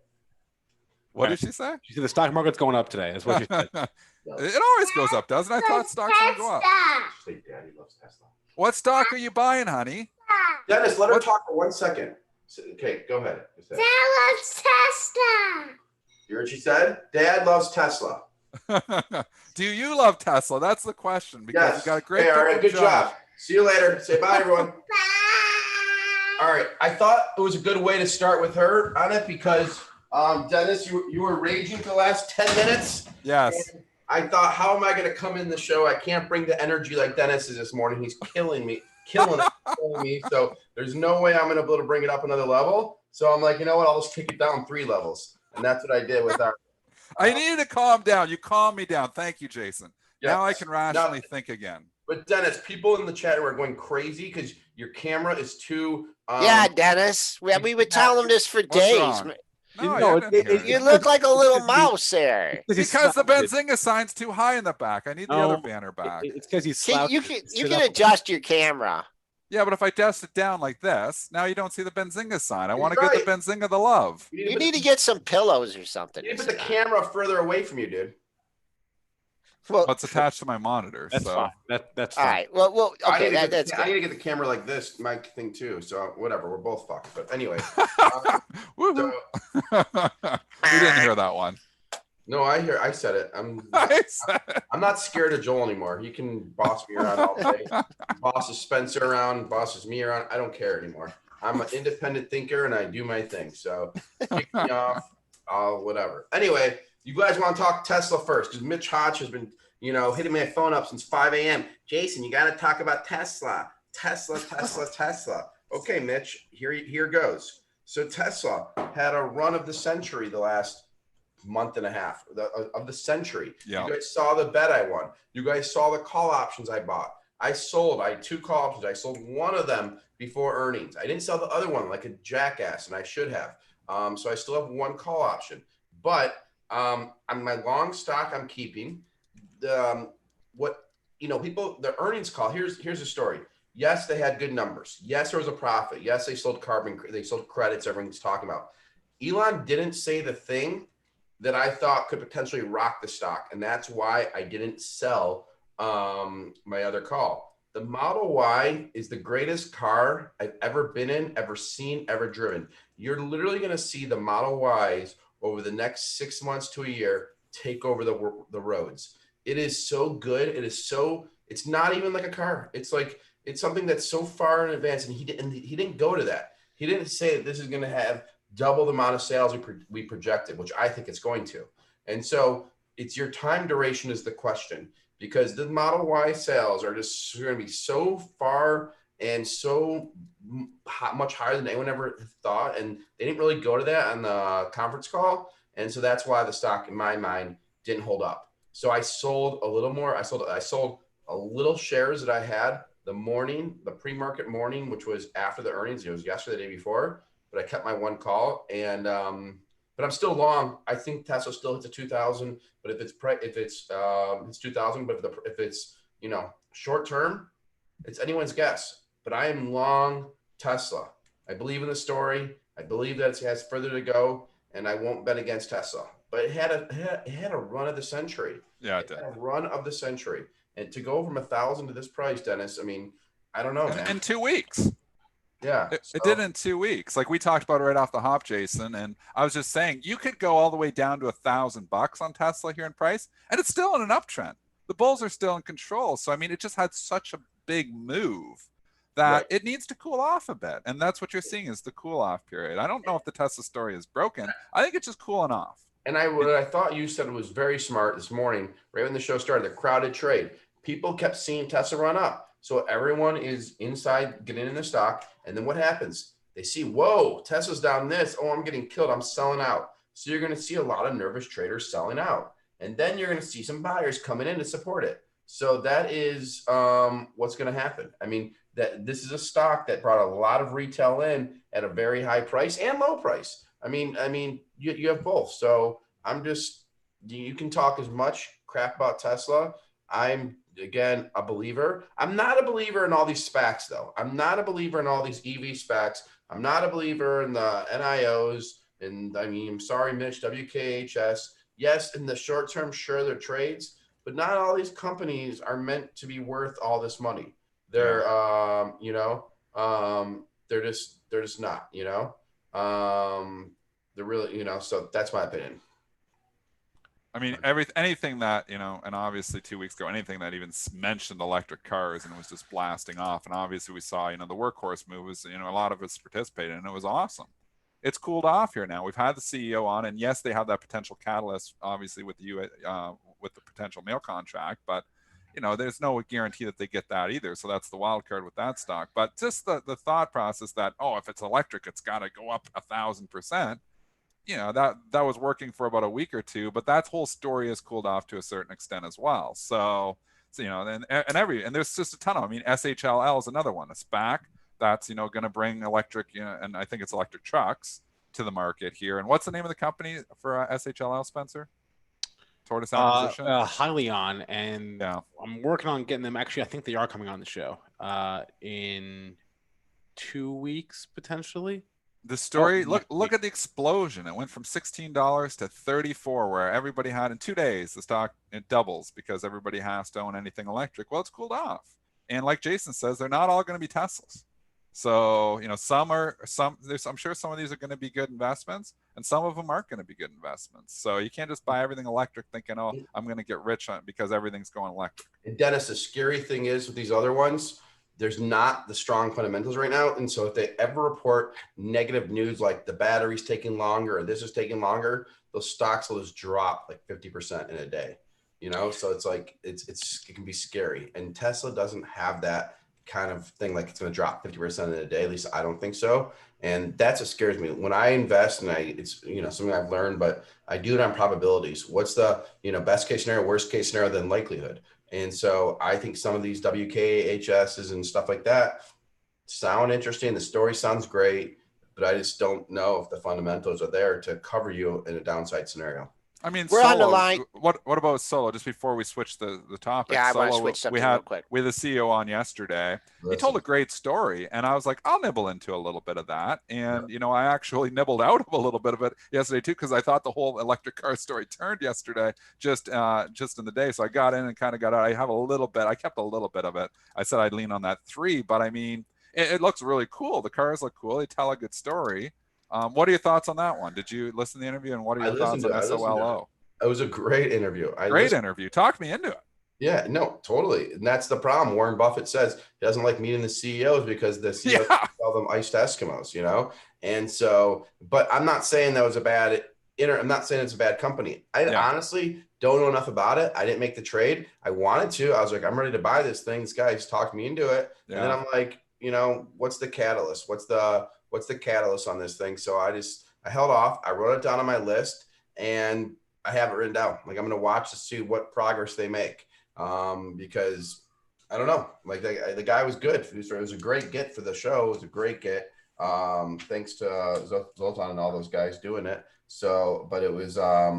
What did she say? She said the stock market's going up today. That's what she said. It always goes up, doesn't it? I thought stocks would go up. Say Daddy loves Tesla. What stock are you buying, honey? Dennis, let her talk for 1 second. Okay, go ahead. Dad loves Tesla. You heard what she said? Dad loves Tesla. Do you love Tesla? That's the question. Because Yes. you got a great All right, good job. See you later. Say bye, everyone. Bye. All right. I thought it was a good way to start with her on it because, Dennis, you were raging for the last 10 minutes. Yes. And I thought, how am I going to come in the show? I can't bring the energy like Dennis is this morning. He's killing me. Killing me. So there's no way I'm going to be able to bring it up another level. So I'm like, you know what? I'll just kick it down 3 levels. And that's what I did with our. I needed to calm down. You calmed me down. Thank you, Jason. Yes. Now I can rationally think again. But Dennis, people in the chat are going crazy because your camera is too. Yeah, Dennis. We were telling him this for What's days. wrong? No, I didn't hear You it. look like a little mouse there. Because the Benzinga sign's too high in the back. I need the other banner back. It's because he's See, slouched. you can adjust your camera. Yeah, but if I dust it down like this, now you don't see the Benzinga sign. I want to You're give the Benzinga the love. You need to get some pillows or something. You need to put the camera further away from you, dude. Well, Well, it's attached to my monitor. That's so. fine. That's all fine. right. Well, okay. That's I good. need to get the camera like this, mic thing too. So whatever, we're both fucked. But anyway, Woo-hoo. so, We didn't hear that one. no, I said it. I'm not scared of Joel anymore. He can boss me around all day. Bosses Spencer around, bosses me around. I don't care anymore. I'm an independent thinker and I do my thing. So kick me off, whatever. Anyway, you guys want to talk Tesla first because Mitch Hodge has been, hitting my phone up since 5 a.m. Jason, you got to talk about Tesla. Tesla. Okay, Mitch, here goes. So Tesla had a run of the century the last month and a half of the century. Yeah. You guys saw the bet I won. You guys saw the call options I bought. I had 2 call options. I sold one of them before earnings. I didn't sell the other one like a jackass, and I should have. So I still have 1 call option. But on my long stock, I'm keeping the earnings call. Here's the story. Yes, they had good numbers. Yes, there was a profit. Yes, they sold credits everyone's talking about. Elon didn't say the thing that I thought could potentially rock the stock. And that's why I didn't sell my other call. The Model Y is the greatest car I've ever been in, ever seen, ever driven. You're literally going to see the Model Ys over the next 6 months to a year take over the roads. It is so good. It's not even like a car. It's something that's so far in advance. And he didn't go to that. He didn't say that this is going to have double the amount of sales we projected, which I think it's going to. And so it's your time duration is the question, because the Model Y sales are just going to be so far and so much higher than anyone ever thought. And they didn't really go to that on the conference call. And so that's why the stock, in my mind, didn't hold up. So I sold a little more. I sold a little shares that I had the pre-market morning, which was after the earnings. It was yesterday, the day before, but I kept my one call. And but I'm still long. I think Tesla still hits a 2,000. But if it's 2,000, but if it's short term, it's anyone's guess. But I am long Tesla. I believe in the story. I believe that it has further to go, and I won't bet against Tesla. But it had a run of the century. Yeah, it did. Had a run of the century, and to go from 1,000 to this price, Dennis. I mean, I don't know, man. In 2 weeks. Yeah, it did in 2 weeks. Like we talked about right off the hop, Jason. And I was just saying, you could go all the way down to $1,000 on Tesla here in price, and it's still in an uptrend. The bulls are still in control. So, I mean, it just had such a big move that it needs to cool off a bit. And that's what you're seeing is the cool off period. I don't know if the Tesla story is broken. I think it's just cooling off. And what I thought you said was very smart this morning, right when the show started, the crowded trade. People kept seeing Tesla run up. So everyone is inside getting in the stock. And then what happens? They see, whoa, Tesla's down this. Oh, I'm getting killed. I'm selling out. So you're going to see a lot of nervous traders selling out. And then you're going to see some buyers coming in to support it. So that is what's going to happen. I mean, this is a stock that brought a lot of retail in at a very high price and low price. I mean, you have both. So you can talk as much crap about Tesla. I'm, again, a believer. I'm not a believer in all these SPACs, though. I'm not a believer in all these EV SPACs. I'm not a believer in the NIOs. And I mean, I'm sorry, Mitch, WKHS. Yes, in the short term, sure, they're trades, but not all these companies are meant to be worth all this money. They're, they're just not, they're really, so that's my opinion. I mean, anything that, and obviously 2 weeks ago, anything that even mentioned electric cars and was just blasting off. And obviously we saw, the workhorse move was, a lot of us participated, and it was awesome. It's cooled off here now. We've had the CEO on, and yes, they have that potential catalyst, obviously with with the potential mail contract, but there's no guarantee that they get that either. So that's the wild card with that stock. But just the thought process that, if it's electric, it's got to go up 1,000%. That was working for about a week or two, but that whole story has cooled off to a certain extent as well. So and there's just a ton of, SHLL is another one, a SPAC that's, going to bring electric, and I think it's electric trucks to the market here. And what's the name of the company for SHLL, Spencer? Tortoise Acquisition? Hyliion, and I'm working on getting them. Actually, I think they are coming on the show in 2 weeks, potentially. The story, look at the explosion. It went from $16 to $34, where everybody had in 2 days, the stock, it doubles because everybody has to own anything electric. Well, it's cooled off. And like Jason says, they're not all going to be Teslas. So, I'm sure some of these are going to be good investments, and some of them aren't going to be good investments. So you can't just buy everything electric thinking, I'm going to get rich on it because everything's going electric. And Dennis, the scary thing is with these other ones, there's not the strong fundamentals right now. And so if they ever report negative news, like the battery's taking longer or this is taking longer, those stocks will just drop like 50% in a day, So it's like, it can be scary. And Tesla doesn't have that kind of thing. Like it's going to drop 50% in a day. At least I don't think so. And that's what scares me when I invest, and it's, something I've learned, but I do it on probabilities. What's the, best case scenario, worst case scenario, then likelihood. And so I think some of these WKHSs and stuff like that sound interesting. The story sounds great, but I just don't know if the fundamentals are there to cover you in a downside scenario. I mean, We're Solo, on the line. What about Solo? Just before we switch the topic, Yeah, I want to Solo, switch something real quick. we had the CEO on yesterday. He told a great story, and I was like, I'll nibble into a little bit of that. And I actually nibbled out of a little bit of it yesterday too, because I thought the whole electric car story turned yesterday, just in the day. So I got in and kind of got out. I have a little bit. I kept a little bit of it. I said I'd lean on that 3, but I mean, it looks really cool. The cars look cool. They tell a good story. What are your thoughts on that one? Did you listen to the interview, and what are your thoughts on SOLO? It was a great interview. Interview. Talk me into it. Yeah, no, totally. And that's the problem. Warren Buffett says he doesn't like meeting the CEOs because the CEOs call them iced Eskimos, And so, but I'm not saying that was a bad I'm not saying it's a bad company. I honestly don't know enough about it. I didn't make the trade. I wanted to. I was like, I'm ready to buy this thing. This guy's talked me into it. Yeah. And then I'm like, what's the catalyst? What's the catalyst on this thing? So I held off. I wrote it down on my list, and I have it written down. Like, I'm going to watch to see what progress they make. Because I don't know, like the guy was good. It was a great get for the show. It was a great get. Thanks to Zoltan and all those guys doing it. So, but it was, I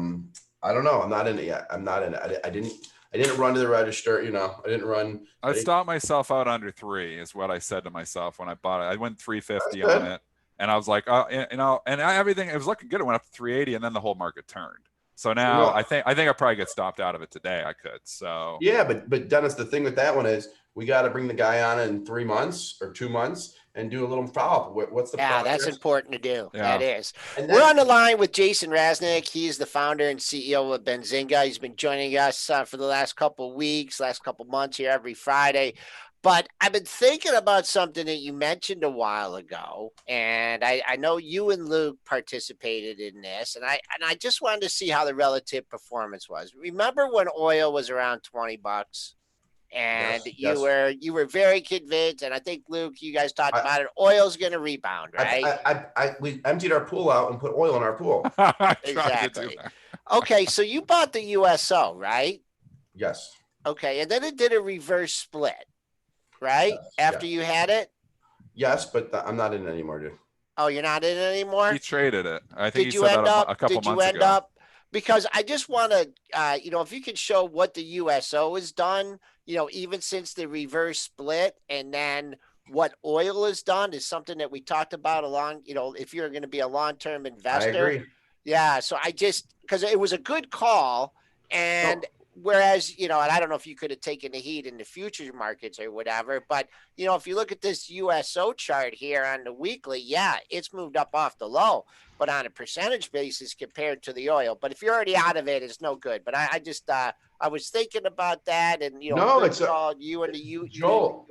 don't know. I'm not in it yet. I'm not in it. I didn't run to the register. I didn't run. I stopped myself out under 3 is what I said to myself when I bought it. I went 350 on it, and I was like, and everything, it was looking good. It went up to 380, and then the whole market turned. So now I think I probably get stopped out of it today. I could. So yeah, but Dennis, the thing with that one is we got to bring the guy on in 3 months or 2 months and do a little follow up. What's the progress? That's important to do. Yeah. That is. We're on the line with Jason Raznick. He's the founder and CEO of Benzinga. He's been joining us for the last couple of weeks, last couple of months here every Friday. But I've been thinking about something that you mentioned a while ago, and I know you and Luke participated in this, and I just wanted to see how the relative performance was. Remember when oil was around $20, and you were very convinced, and I think Luke, you guys talked about it. Oil's going to rebound, right? We emptied our pool out and put oil in our pool. Exactly. Okay, so you bought the USO, right? Yes. Okay, and then it did a reverse split. Right? Yes, after you had it? Yes, but I'm not in it anymore, dude. Oh, you're not in it anymore? He traded it. I think he said that a couple months ago. Because I just want to, if you could show what the USO has done, even since the reverse split, and then what oil has done is something that we talked about if you're going to be a long-term investor. I agree. Yeah. So because it was a good call, and whereas, and I don't know if you could have taken the heat in the futures markets or whatever, but, if you look at this USO chart here on the weekly, it's moved up off the low, but on a percentage basis compared to the oil. But if you're already out of it, it's no good. But I just, I was thinking about that, and, it's you and the USO.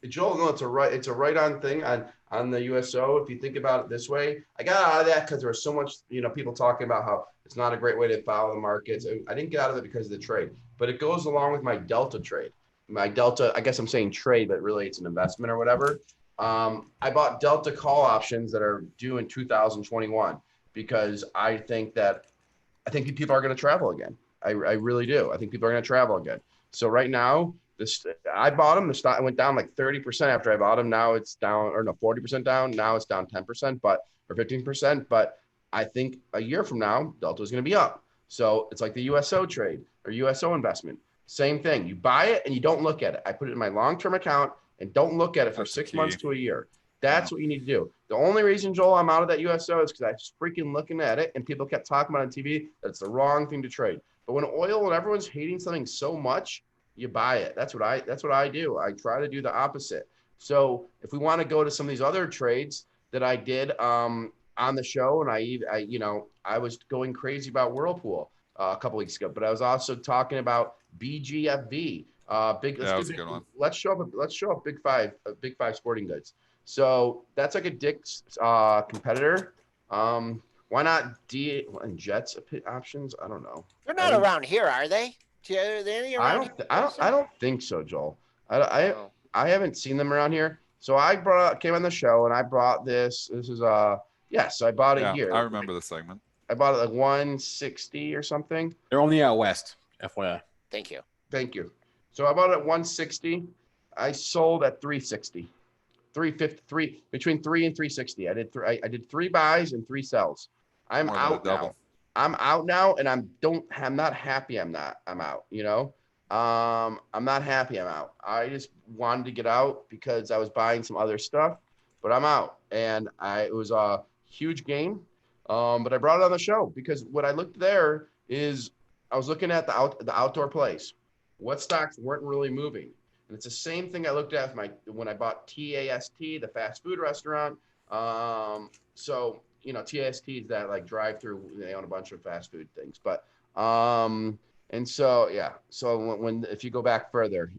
Joel, no, it's a right on thing on the USO. If you think about it this way, I got out of that because there was so much, people talking about how it's not a great way to follow the markets. I didn't get out of it because of the trade, but it goes along with my Delta trade. My Delta, I guess I'm saying trade, but really it's an investment or whatever. I bought Delta call options that are due in 2021 because I think people are going to travel again. I really do. I think people are going to travel again. So right now, I bought them. The stock went down like 30% after I bought them. Now it's down, 40% down. Now it's down 10%, or 15%. But I think a year from now, Delta is going to be up. So it's like the USO trade or USO investment. Same thing. You buy it and you don't look at it. I put it in my long-term account and don't look at it for 6 months to a year. That's what you need to do. The only reason, Joel, I'm out of that USO is because I was freaking looking at it and people kept talking about it on TV that it's the wrong thing to trade. But when everyone's hating something so much, you buy it. That's what I do. I try to do the opposite. So if we want to go to some of these other trades that I did on the show, and I was going crazy about Whirlpool a couple weeks ago, but I was also talking about BGFV. That's a good one. Let's show up Big Five Sporting Goods. So that's like a Dick's competitor. Why not D and Jets options? I don't know. They're not around here, are they? I don't think so, Joel. I haven't seen them around here. So I came on the show and I brought this. This is so I bought it here. I remember the segment. I bought it like 160 or something. They're only out west, FYI. Thank you. So I bought it at 160. I sold at 360. 353 between 3 and 360. I did 3 buys and 3 sells. I'm out now. I'm out now, and I'm not happy. I'm out. I'm not happy. I'm out. I just wanted to get out because I was buying some other stuff, but I'm out. And it was a huge game. But I brought it on the show because what I looked there is I was looking at the outdoor plays. What stocks weren't really moving. And it's the same thing I looked at when I bought TAST, the fast food restaurant. So, TAST is that like drive through, they own a bunch of fast food things, but, and so, yeah. So if you go back further,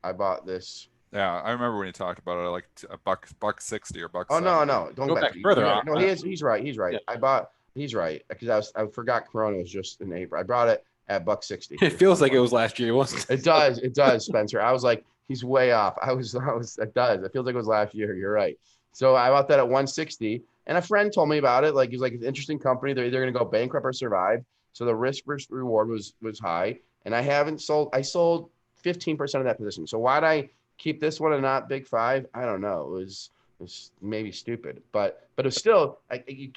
I bought this. Yeah, I remember when you talked about it, like $1.60 or $1.70. Oh, no. Don't Go back further. No, he's right. He's right. Yeah. He's right. Because I forgot Corona was just in April. I brought it at $1.60. It feels like it was last year, wasn't it? It does, Spencer. I was like, he's way off. It does. It feels like it was last year. You're right. So I bought that at $1.60. And a friend told me about it. Like, he's like, it's an interesting company. They're either going to go bankrupt or survive. So the risk versus reward was high. And I sold 15% of that position. So why'd I keep this one and not big five? I don't know. It was maybe stupid, but it's still you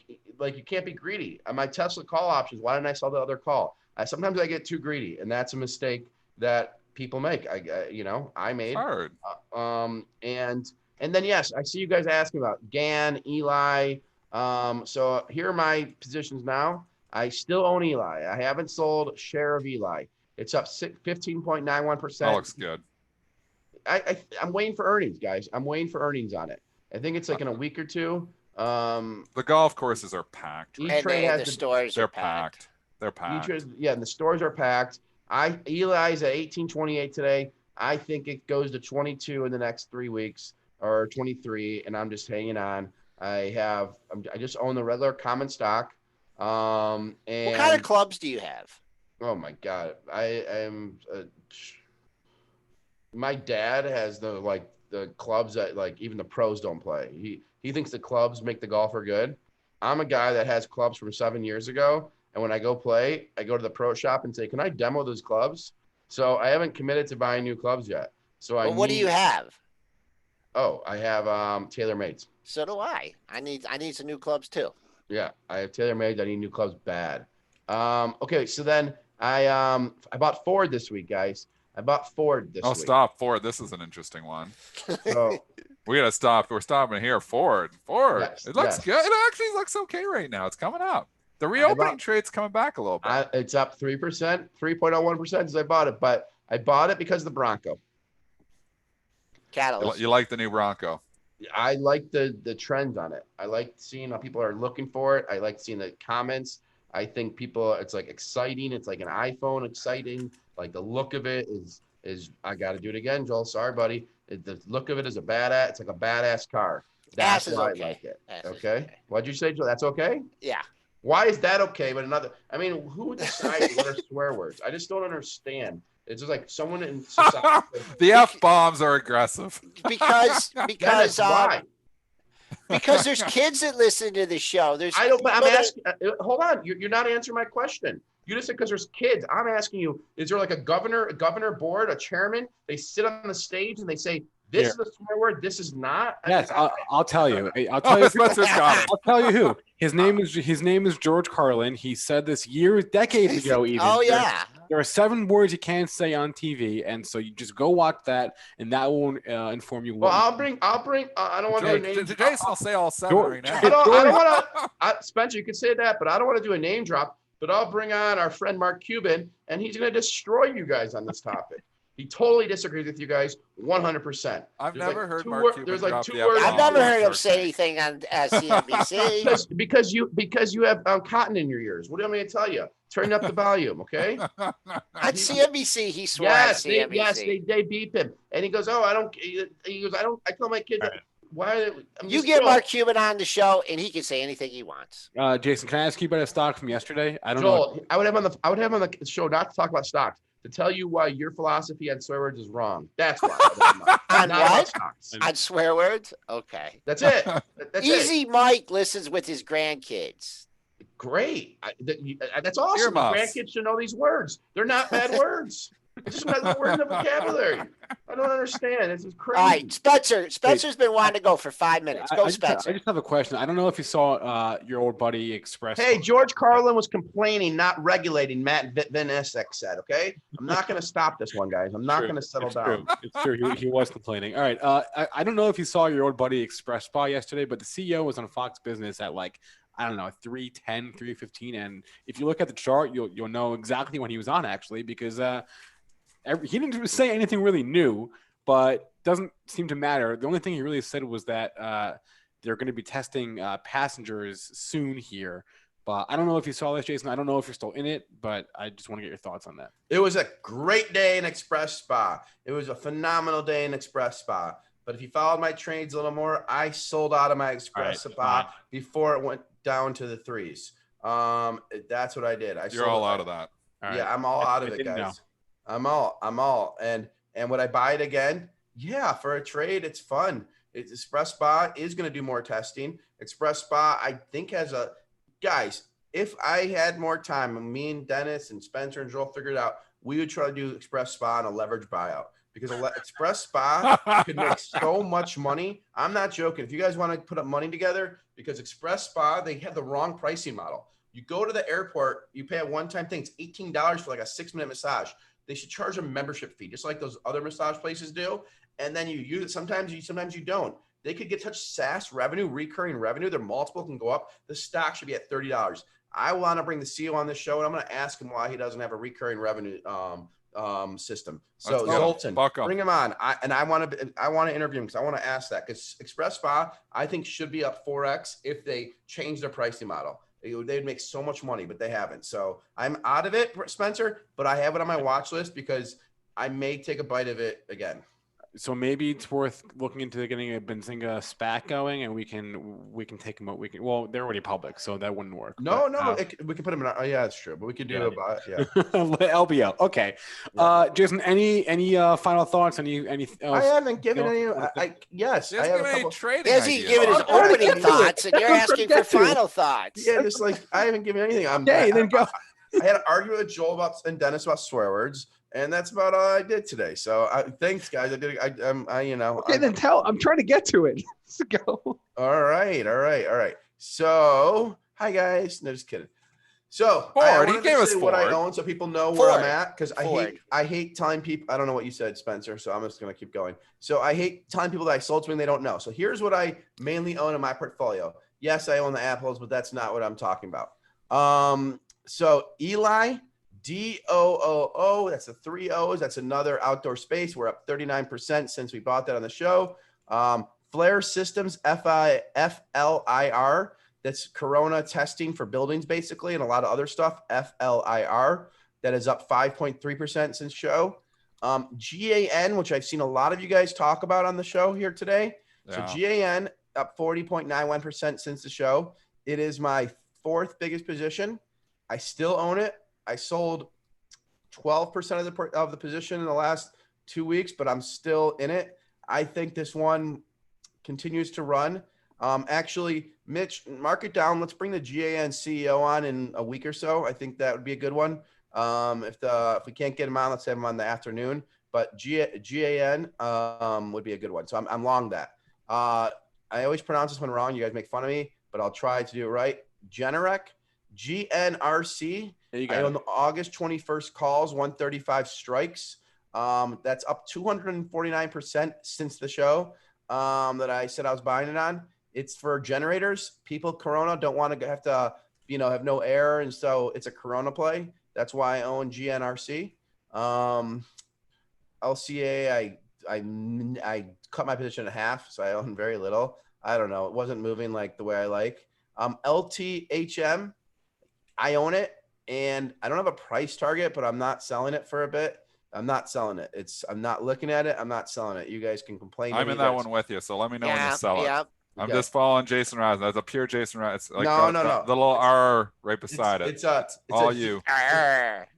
can't be greedy. My Tesla call options, why didn't I sell the other call? Sometimes I get too greedy, and that's a mistake that people make. I made. Hard. And then, yes, I see you guys asking about GAN, Eli. So here are my positions now. I still own Eli. I haven't sold share of Eli. It's up 15.91%. That looks good. I'm waiting for earnings, guys. I'm waiting for earnings on it. I think it's like in a week or two. The golf courses are packed. And the stores are packed. They're packed. And the stores are packed. Eli's at 18.28 today. I think it goes to 22 in the next 3 weeks or 23, and I'm just hanging on. I just own the regular common stock. And what kind of clubs do you have? Oh my God. My dad has the clubs that like even the pros don't play. He thinks the clubs make the golfer good. I'm a guy that has clubs from 7 years ago. And when I go play, I go to the pro shop and say, can I demo those clubs? So I haven't committed to buying new clubs yet. So what do you have? Oh, I have TaylorMades. So do I. I need some new clubs too. Yeah, I have TaylorMades. I need new clubs bad. Okay, so then I bought Ford this week, guys. I bought Ford this week. Oh, stop. Ford. This is an interesting one. So we got to stop. We're stopping here. Ford. Yes, It looks good. It actually looks okay right now. It's coming up. The reopening trade's coming back a little bit. It's up 3%, 3.01% since I bought it, but I bought it because of the Bronco. Catalyst. You like the new Bronco? I like the trends on it. I like seeing how people are looking for it. I like seeing the comments. I think it's like exciting. It's like an iPhone exciting. Like the look of it is I got to do it again, Joel. Sorry, buddy. The look of it is it's like a badass car. That's why I like it. Okay. What'd you say, Joel? That's okay? Yeah. Why is that okay? But who decides what are swear words? I just don't understand. It's just like someone in society. The F-bombs are aggressive. Because why? Because there's kids that listen to the show. I'm asking. Hold on, you're not answering my question. You just said because there's kids. I'm asking you: is there like a governor board, a chairman? They sit on the stage and they say, "This is a swear word. This is not." Yes, I'll tell you. I'll tell you. I'll tell you who. His name is George Carlin. He said this decades ago. Even. Oh yeah. There are 7 words you can't say on TV, and so you just go watch that, and that will inform you. Well, I'll bring. I don't want to do a name. Jason will say all 7 right now. I don't want to. Spencer, you could say that, but I don't want to do a name drop. But I'll bring on our friend Mark Cuban, and he's going to destroy you guys on this topic. He totally disagrees with you guys 100%. I've never heard Mark Cuban drop the F-bomb. I've never heard him say anything on CNBC. because you have cotton in your ears. What do you want me to tell you? Turn up the volume, okay? On CNBC, he swore at CNBC. They beep him, and he goes, "Oh, I don't." He goes, "I don't." I tell my kids, "Why?" You get Mark Cuban on the show, and he can say anything he wants. Jason, can I ask you about a stock from yesterday? I don't know. Joel, I would have him on the show not to talk about stocks, to tell you why your philosophy on swear words is wrong. That's why. On what? On swear words? Okay. That's it. Easy Mike listens with his grandkids. Great. That's awesome. Grandkids should know these words. They're not bad words. It's just not the word in the vocabulary. I don't understand. This is crazy. All right, Spencer. Spencer's been wanting to go for 5 minutes. Go, Spencer. I just have a question. I don't know if you saw your old buddy Express. Hey, George Carlin was complaining, not regulating. Matt Van Essek said, okay? I'm not going to stop this one, guys. I'm not going to settle down. It's true. He was complaining. All right. I don't know if you saw your old buddy Express Spa yesterday, but the CEO was on Fox Business at like, I don't know, 3:10, 3:15. And if you look at the chart, you'll know exactly when he was on, actually, because he didn't say anything really new, but doesn't seem to matter. The only thing he really said was that they're going to be testing passengers soon here. But I don't know if you saw this, Jason. I don't know if you're still in it, but I just want to get your thoughts on that. It was a great day in Express Spa. It was a phenomenal day in Express Spa. But if you followed my trades a little more, I sold out of my Express Spa before it went down to the threes. That's what I did. You're all out of that. Yeah, I'm all out of it, guys. I'm all. And would I buy it again? Yeah, for a trade, it's fun. Express Spa is going to do more testing. Express Spa, I think, has a guys. If I had more time, and me and Dennis and Spencer and Joel figured out, we would try to do Express Spa on a leverage buyout because Express Spa could make so much money. I'm not joking. If you guys want to put up money together, because Express Spa, they have the wrong pricing model. You go to the airport, you pay a one-time thing. It's $18 for like a 6-minute massage. They should charge a membership fee, just like those other massage places do. And then you use it. Sometimes you don't. They could get such SaaS revenue, recurring revenue. Their multiple can go up. The stock should be at $30. I want to bring the CEO on this show, and I'm going to ask him why he doesn't have a recurring revenue system. So Zoltan, bring him on. I want to interview him because I want to ask that, because Express Spa, I think, should be up 4x if they change their pricing model. They'd make so much money, but they haven't. So I'm out of it, Spencer, but I have it on my watch list because I may take a bite of it again. So maybe it's worth looking into getting a Benzinga SPAC going, and we can take them out. Well, they're already public, so that wouldn't work. No, we can put them in. Oh, yeah, that's true. But we could do it. Yeah. LBO. Okay. Yeah. Jason, any final thoughts? I haven't given any. Yes, I have a couple. Has he given his opening thoughts, and you're asking for final thoughts? Yeah, just like I haven't given anything. Then go. I had an argument with Joel and Dennis about swear words. And that's about all I did today. So thanks, guys. I did. Okay, then I'm trying to get to it. Let's go. All right. So, hi guys. No, just kidding. So he gave us what I own, so people know where I'm at. Because I hate telling people. I don't know what you said, Spencer. So I'm just gonna keep going. So I hate telling people that I sold something they don't know. So here's what I mainly own in my portfolio. Yes, I own the Apples, but that's not what I'm talking about. So Eli. DOOO, that's the 3 O's. That's another outdoor space. We're up 39% since we bought that on the show. Flare Systems, FLIR. That's Corona testing for buildings, basically, and a lot of other stuff. FLIR. That is up 5.3% since show. GAN, which I've seen a lot of you guys talk about on the show here today. Yeah. So GAN up 40.91% since the show. It is my 4th biggest position. I still own it. I sold 12% of the position in the last 2 weeks, but I'm still in it. I think this one continues to run. Actually, Mitch, mark it down. Let's bring the GAN CEO on in a week or so. I think that would be a good one. If we can't get him on, let's have him on the afternoon. But GAN would be a good one. So I'm long that. I always pronounce this one wrong. You guys make fun of me, but I'll try to do it right. Generic, GNRC. I own the August 21st calls, 135 strikes. That's up 249% since the show that I said I was buying it on. It's for generators. People, Corona, don't want to have to, have no air. And so it's a Corona play. That's why I own GNRC. LCA, I cut my position in half, so I own very little. I don't know. It wasn't moving like the way I like. LTHM, I own it. And I don't have a price target, but I'm not selling it for a bit. I'm not selling it. I'm not looking at it. I'm not selling it. You guys can complain. I'm in that one with you. So let me know when you sell it. I'm just following Jason Raznick. That's a pure Jason Raznick. It's like no. The little R right beside it. It's all you.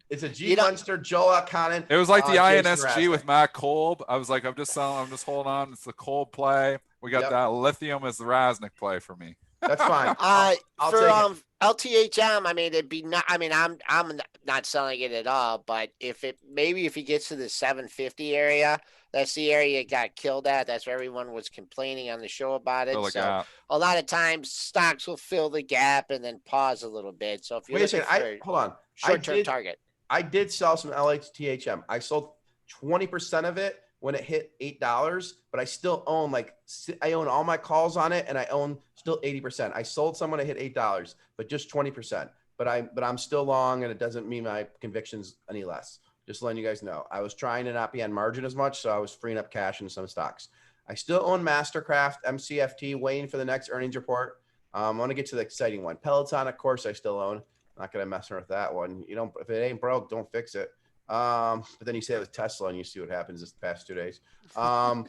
It's a G Munster, Joel Elconin. It was like the INSG with Matt Kolb. I was like, I'm just holding on. It's the Kolb play. We got that lithium as the Raznick play for me. That's fine. LTHM, I mean, it'd be not. I mean, I'm not selling it at all. But if he gets to the 750 area, that's the area it got killed at. That's where everyone was complaining on the show about it. Fill the gap. A lot of times stocks will fill the gap and then pause a little bit. So if you're Wait a looking second, for hold on. short-term target, I did sell some LTHM. I sold 20% of it when it hit $8, but I still own I own all my calls on it, and I own still 80%. I sold some when it hit $8, but just 20%. But I'm still long, and it doesn't mean my convictions any less. Just letting you guys know. I was trying to not be on margin as much, so I was freeing up cash in some stocks. I still own Mastercraft, MCFT, waiting for the next earnings report. I want to get to the exciting one. Peloton, of course, I still own. Not gonna mess around with that one. If it ain't broke, don't fix it. But then you say it with Tesla, and you see what happens this past 2 days. The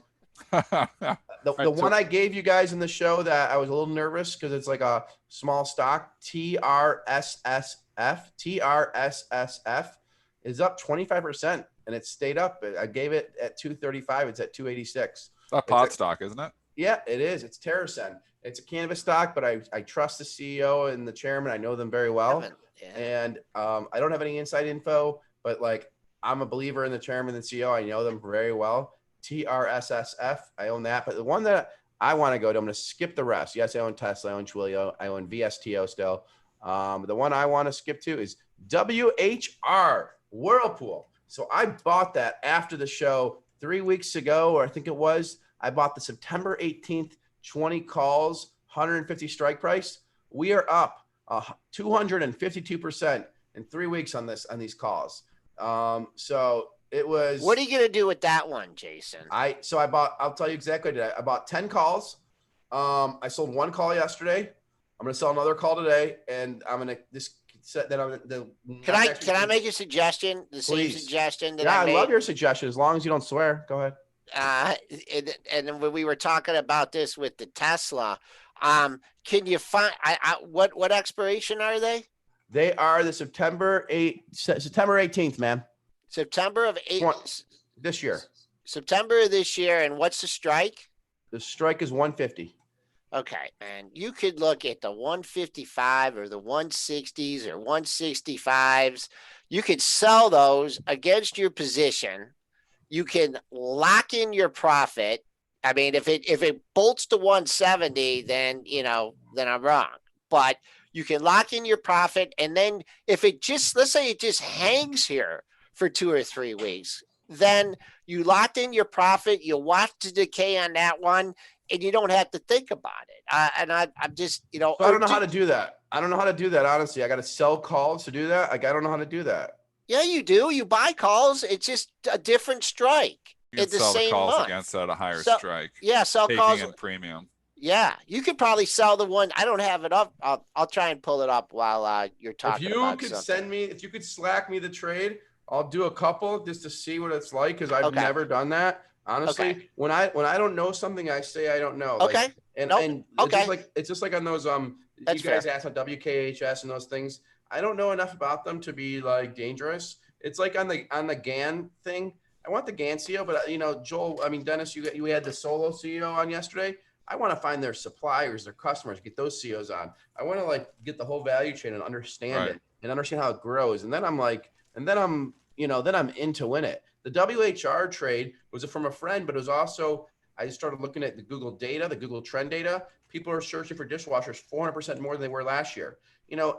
one I gave you guys in the show that I was a little nervous because it's like a small stock, TRSSF. TRSSF is up 25%, and it stayed up. I gave it at 235. It's at 286. A pot stock, isn't it? Yeah, it is. It's TerraSen. It's a cannabis stock, but I trust the CEO and the chairman. I know them very well. And I don't have any inside info, but I'm a believer in the chairman and the CEO. I know them very well. TRSSF, I own that. But the one that I want to go to, I'm going to skip the rest. Yes, I own Tesla, I own Twilio, I own VSTO still. The one I want to skip to is WHR, Whirlpool. So I bought that after the show 3 weeks ago, or I think it was. I bought the September 18th, 20 calls, 150 strike price. We are up 252% in 3 weeks on these calls. So it was. What are you gonna do with that one, Jason? I'll tell you exactly what I did. I bought 10 calls. I sold one call yesterday. I'm gonna sell another call today, and I'm gonna set that on the. Can I make a suggestion? Same suggestion that I made? I love your suggestion as long as you don't swear. Go ahead. And when we were talking about this with the Tesla, can you find what expiration are they? They are the September 18th, man. September of 8 this year. September of this year, and what's the strike? The strike is 150. Okay, man. You could look at the 155 or the 160s or 165s. You could sell those against your position. You can lock in your profit. I mean, if it bolts to 170, then I'm wrong. But you can lock in your profit, and then if let's say it just hangs here for 2 or 3 weeks, then you locked in your profit. You watch the decay on that one, and you don't have to think about it. I'm just, I don't know how to do that. I don't know how to do that. Honestly, I got to sell calls to do that. I don't know how to do that. Yeah, you do. You buy calls. It's just a different strike. You can sell the calls against at a higher strike. Yeah, sell calls in premium. Yeah, you could probably sell the one. I don't have it up. I'll try and pull it up while you're talking. If you could Slack me the trade, I'll do a couple just to see what it's like, because I've never done that. Honestly, when I don't know something, I say I don't know. Okay. It's just like on those you guys asked on WKHS and those things. I don't know enough about them to be dangerous. It's like on the GAN thing. I want the GAN CEO, but Joel, Dennis, you had the solo CEO on yesterday. I want to find their suppliers, their customers, get those CEOs on. I want to get the whole value chain and understand it and understand how it grows. And then I'm in to win it. The WHR trade was from a friend, but it was also, I just started looking at the Google data, the Google trend data. People are searching for dishwashers 400% more than they were last year.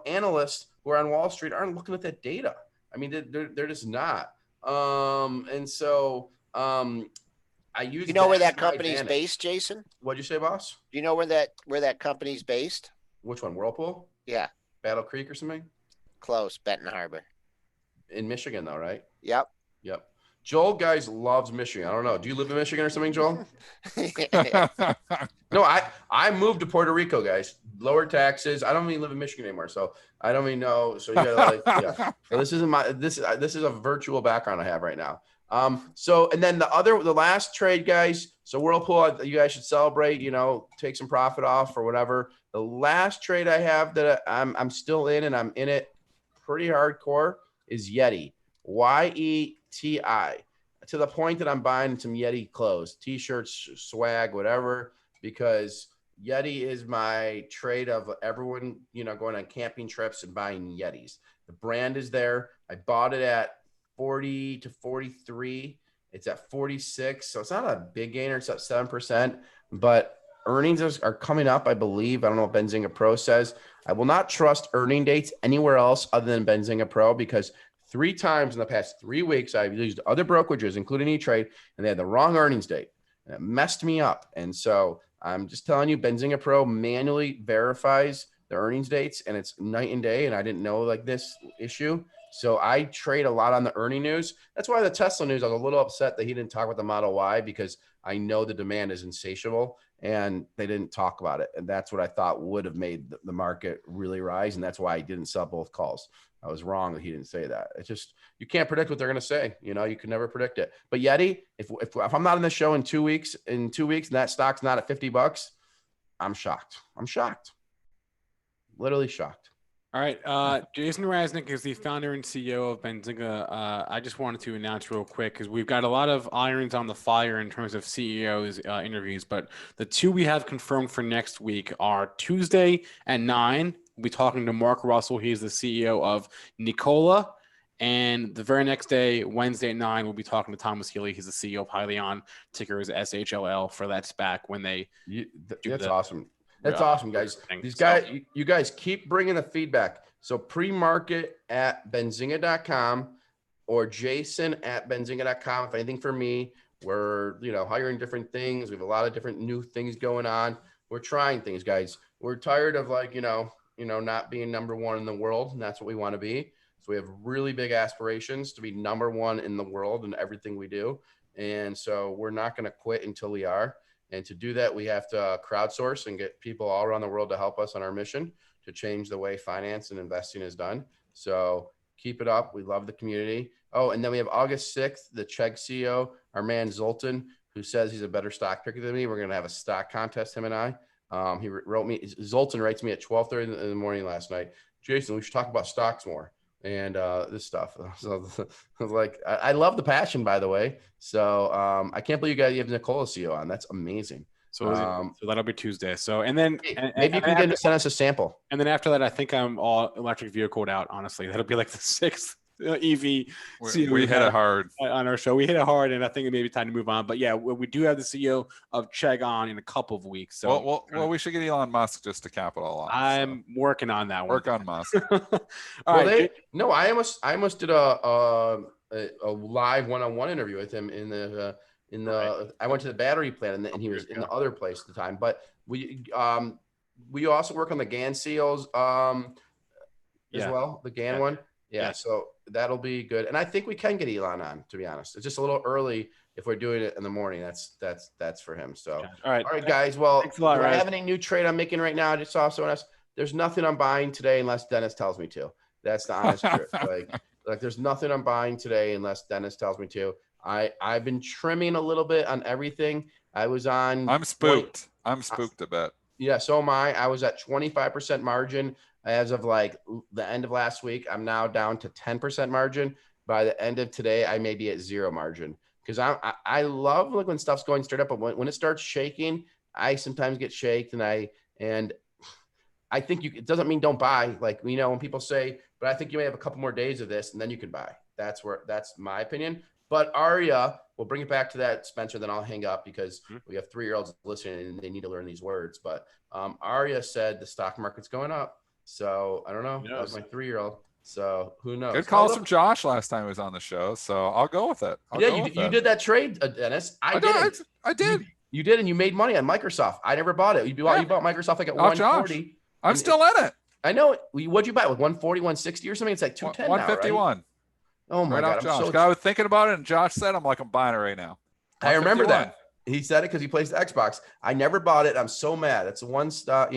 Analysts who are on Wall Street aren't looking at that data. They're just not. I use. Where that company's based, Jason? What'd you say, boss? Do you know where that company's based? Which one? Whirlpool? Yeah. Battle Creek or something? Close. Benton Harbor. In Michigan, though, right? Yep. Joel, guys, loves Michigan. I don't know. Do you live in Michigan or something, Joel? No, I moved to Puerto Rico, guys. Lower taxes. I don't even live in Michigan anymore, so I don't even know. So you gotta So this is a virtual background I have right now. And then the last trade, guys. So Whirlpool, you guys should celebrate. Take some profit off or whatever. The last trade I have that I'm still in, and I'm in it pretty hardcore, is Yeti. YETI, to the point that I'm buying some Yeti clothes, t-shirts, swag, whatever, because Yeti is my trade of everyone, going on camping trips and buying Yetis. The brand is there. I bought it at 40 to 43. It's at 46. So it's not a big gainer. It's up 7%, but earnings are coming up, I believe. I don't know what Benzinga Pro says. I will not trust earning dates anywhere else other than Benzinga Pro, because 3 times in the past 3 weeks, I've used other brokerages, including E-Trade, and they had the wrong earnings date. And it messed me up. And so I'm just telling you, Benzinga Pro manually verifies the earnings dates, and it's night and day. And I didn't know this issue. So I trade a lot on the earning news. That's why the Tesla news, I was a little upset that he didn't talk about the Model Y, because I know the demand is insatiable and they didn't talk about it. And that's what I thought would have made the market really rise. And that's why I didn't sell both calls. I was wrong that he didn't say that. It's just, you can't predict what they're going to say. You can never predict it. But Yeti, if I'm not on the show in 2 weeks, and that stock's not at $50, I'm shocked. Literally shocked. All right. Jason Raznick is the founder and CEO of Benzinga. I just wanted to announce real quick, because we've got a lot of irons on the fire in terms of CEOs interviews, but the 2 we have confirmed for next week are Tuesday at 9. We'll be talking to Mark Russell. He's the CEO of Nikola. And the very next day, Wednesday at 9, we'll be talking to Thomas Healy. He's the CEO of Hyliion, ticker is SHLL, for that SPAC when they That's awesome. That's awesome, guys. These guys, you guys keep bringing the feedback. So premarket@benzinga.com or jason@benzinga.com. If anything for me, we're, hiring different things. We have a lot of different new things going on. We're trying things, guys. We're tired of not being number one in the world. And that's what we want to be. So we have really big aspirations to be number one in the world in everything we do. And so we're not going to quit until we are. And to do that, we have to crowdsource and get people all around the world to help us on our mission to change the way finance and investing is done. So keep it up. We love the community. Oh, and then we have August 6th, the Chegg CEO, our man Zoltan, who says he's a better stock picker than me. We're going to have a stock contest, him and I. Zoltan writes me at 12:30 in the morning last night. Jason, we should talk about stocks more and this stuff. So I was like, I love the passion, by the way. So I can't believe you have Nikola CEO on. That's amazing. So that'll be Tuesday. So, and then maybe you can send us a sample. And then after that, I think I'm all electric vehicle out. Honestly, that'll be like the 6th EV. CEO we hit it hard on our show. We hit it hard, and I think it may be time to move on. But yeah, we do have the CEO of Chegg on in a couple of weeks. So well, we should get Elon Musk just to cap it all off. I'm working on that one. Work on Musk. I almost did a live one-on-one interview with him in the. I went to the battery plant and he was in the other place at the time. But we also work on the GAN seals as well, the GAN one. Yeah, so that'll be good. And I think we can get Elon on, to be honest. It's just a little early if we're doing it in the morning. That's for him. So all right, guys. Well, thanks a lot, do I have any new trade I'm making right now? I just saw someone else. There's nothing I'm buying today unless Dennis tells me to. That's the honest truth. Like there's nothing I'm buying today unless Dennis tells me to. I've been trimming a little bit on everything. I'm spooked. I'm spooked a bit. Yeah, so am I. I was at 25% margin as of like the end of last week. I'm now down to 10% margin. By the end of today, I may be at 0 margin, because I love like when stuff's going straight up, but when it starts shaking, I sometimes get shaked, and I think it doesn't mean don't buy. Like, when people say, but I think you may have a couple more days of this and then you can buy. That's my opinion. But Arya, we'll bring it back to that, Spencer, then I'll hang up because we have 3-year-olds listening and they need to learn these words. But Arya said the stock market's going up. So I don't know. That was my 3-year-old. So who knows? Good calls from Josh last time he was on the show. So I'll go with it. You did that trade, Dennis. I did. You did, and you made money on Microsoft. I never bought it. You bought Microsoft like at 140. Josh. I'm still in it. I know. What'd you buy it with 140, 160 or something? It's like 210 151. Now, right? Oh my God. Josh. I was thinking about it, and Josh said, I'm buying it right now. I remember that. He said it because he plays the Xbox. I never bought it. I'm so mad. It's one stock,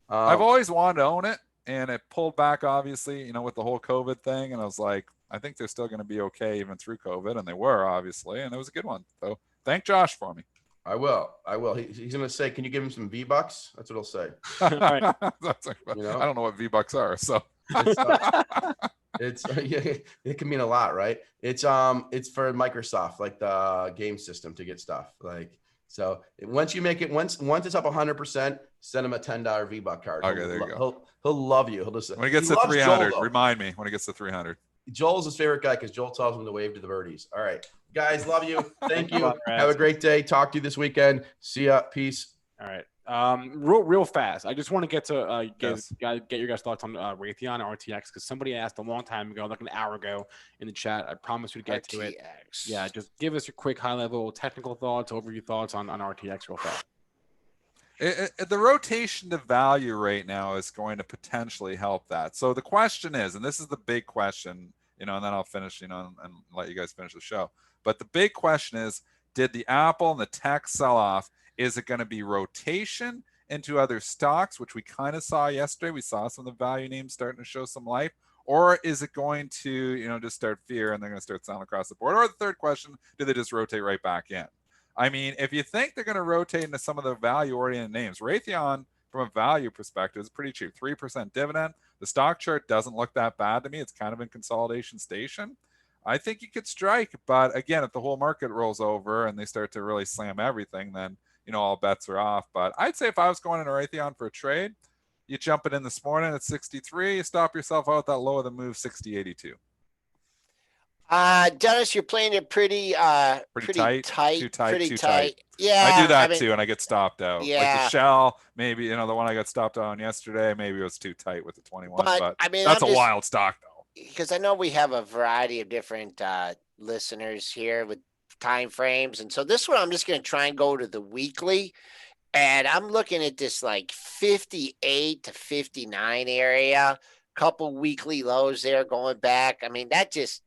I've always wanted to own it, and it pulled back, obviously, with the whole COVID thing. And I was like, I think they're still going to be okay even through COVID. And they were, obviously. And it was a good one. So thank Josh for me. I will. He's going to say, can you give him some V-Bucks? That's what he'll say. All right. I don't know what V-Bucks are. So it can mean a lot, right? It's for Microsoft, like the game system to get stuff. Like, So once you make it, once it's up 100%, send him a $10 V-Buck card. Okay, there you go. He'll love you. He'll just when he gets to 300. Remind me when he gets to 300. Joel's his favorite guy because Joel tells him to wave to the birdies. All right, guys, love you. Thank you. Have a great day. Talk to you this weekend. See ya. Peace. All right. Real fast. I just want to get to get your guys' thoughts on Raytheon and RTX because somebody asked a long time ago, like an hour ago, in the chat. I promise you to get to it. Yeah, just give us your quick, high-level technical thoughts, overview thoughts on RTX real fast. The rotation to value right now is going to potentially help that. So the question is, and this is the big question, and then I'll finish, and let you guys finish the show. But the big question is, did the Apple and the tech sell off? Is it going to be rotation into other stocks, which we kind of saw yesterday? We saw some of the value names starting to show some life. Or is it going to, just start fear and they're going to start selling across the board? Or the third question, do they just rotate right back in? I mean, if you think they're going to rotate into some of the value-oriented names, Raytheon, from a value perspective, is pretty cheap. 3% dividend. The stock chart doesn't look that bad to me. It's kind of in consolidation station. I think you could strike. But again, if the whole market rolls over and they start to really slam everything, then, all bets are off. But I'd say if I was going into Raytheon for a trade, you jump it in this morning at 63, you stop yourself out that low of the move, 60.82. Dennis, you're playing it pretty tight. Too tight. Yeah, I do that too, and I get stopped out. Yeah. Like the Shell, maybe the one I got stopped out on yesterday, maybe it was too tight with the 21. But I mean, that's a wild stock though. Because I know we have a variety of different listeners here with time frames, and so this one I'm just going to try and go to the weekly, and I'm looking at this like 58 to 59 area, couple weekly lows there going back. I mean, that just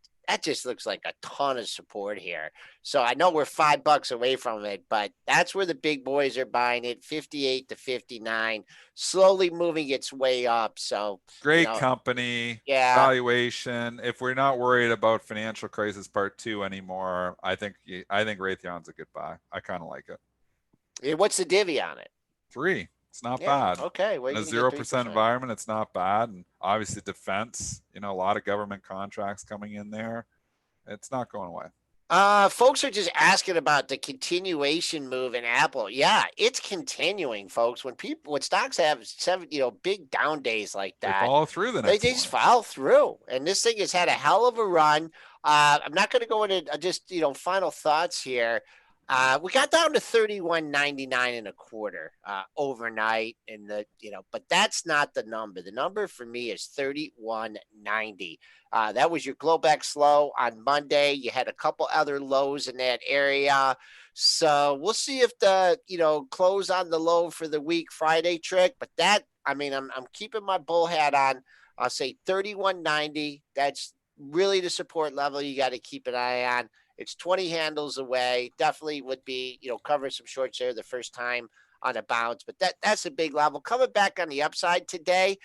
looks like a ton of support here. So I know we're $5 away from it, but that's where the big boys are buying it, 58 to 59, slowly moving its way up. So great company, valuation. If we're not worried about financial crisis part 2 anymore, I think Raytheon's a good buy. I kind of like it. Yeah, what's the divvy on it? 3. It's not bad. Okay. In a 0% environment, it's not bad. And obviously defense, a lot of government contracts coming in there. It's not going away. Folks are just asking about the continuation move in Apple. Yeah, it's continuing, folks. When stocks have big down days like that, they follow through they just follow through. And this thing has had a hell of a run. I'm not going to go into just, final thoughts here. We got down to 31.99 and a quarter overnight, and but that's not the number. The number for me is 31.90. That was your Globex low on Monday. You had a couple other lows in that area, so we'll see if the close on the low for the week Friday trick. But I'm keeping my bull hat on. I'll say 31.90. That's really the support level you got to keep an eye on. It's 20 handles away. Definitely would be, cover some shorts there the first time on a bounce. But that's a big level. Coming back on the upside today,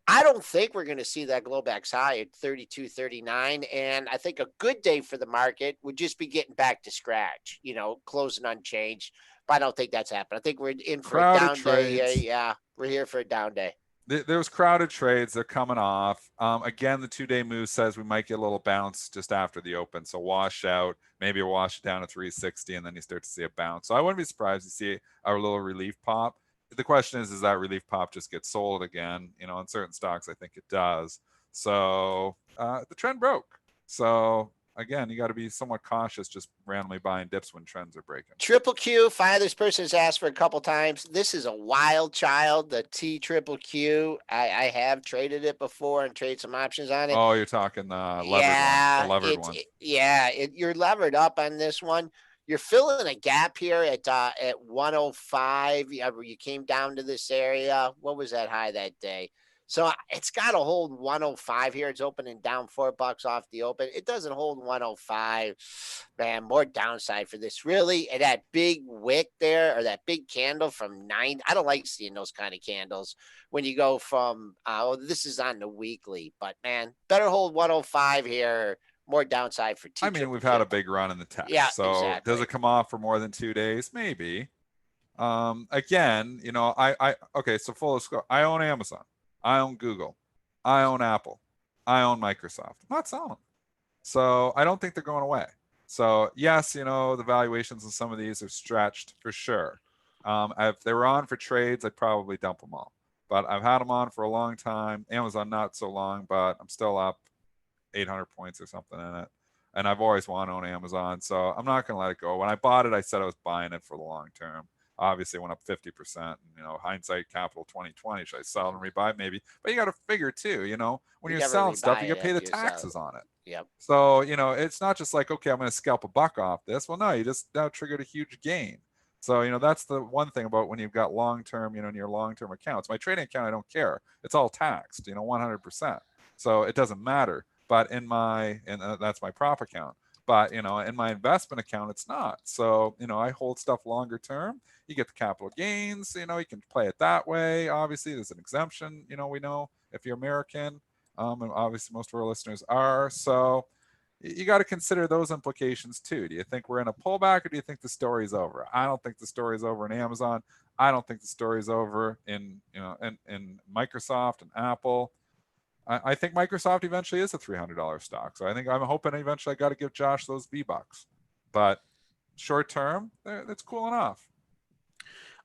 I don't think we're going to see that Globex high at 32.39. And I think a good day for the market would just be getting back to scratch, closing unchanged. But I don't think that's happening. I think we're in for a down day. Yeah, we're here for a down day. There's crowded trades. They're coming off. Again, the 2-day move says we might get a little bounce just after the open. So wash out, maybe wash it down to 360, and then you start to see a bounce. So I wouldn't be surprised to see a little relief pop. The question is that relief pop just gets sold again? In certain stocks, I think it does. So the trend broke. So again, you got to be somewhat cautious just randomly buying dips when trends are breaking. Triple Q, this person has asked for a couple times. This is a wild child, the T Triple Q. I have traded it before and traded some options on it. Oh, you're talking the levered one. You're levered up on this one. You're filling a gap here at 105. You came down to this area. What was that high that day? So it's got to hold 105 here. It's opening down $4 off the open. It doesn't hold 105. Man, more downside for this, really. And that big wick there, or that big candle from 9. I don't like seeing those kind of candles when you go from, this is on the weekly. But, man, better hold 105 here. More downside for T. We've had a big run in the tech. Yeah, so exactly. Does it come off for more than 2 days? Maybe. Again, okay, so full disclosure, I own Amazon. I own Google. I own Apple. I own Microsoft. I'm not selling them. So I don't think they're going away. So yes, the valuations of some of these are stretched for sure. If they were on for trades, I'd probably dump them all. But I've had them on for a long time. Amazon not so long, but I'm still up 800 points or something in it. And I've always wanted to own Amazon, so I'm not going to let it go. When I bought it, I said I was buying it for the long term. Obviously, it went up 50%. Hindsight capital 2020. Should I sell and rebuy? Maybe. But you got to figure too. When you're selling stuff, you got to pay the taxes on it. Yep. So it's not just like, okay, I'm going to scalp $1 off this. Well, no, you just now triggered a huge gain. So that's the one thing about when you've got long term, in your long term accounts. My trading account, I don't care. It's all taxed, 100%. So it doesn't matter. But that's my prop account. But in my investment account, it's not. So I hold stuff longer term. You get the capital gains. You can play it that way. Obviously, there's an exemption. We know if you're American, and obviously most of our listeners are. So you got to consider those implications too. Do you think we're in a pullback, or do you think the story's over? I don't think the story's over in Amazon. I don't think the story's over in Microsoft and Apple. I think Microsoft eventually is a $300 stock. So I'm hoping eventually I got to give Josh those V-Bucks. But short term, that's cool enough.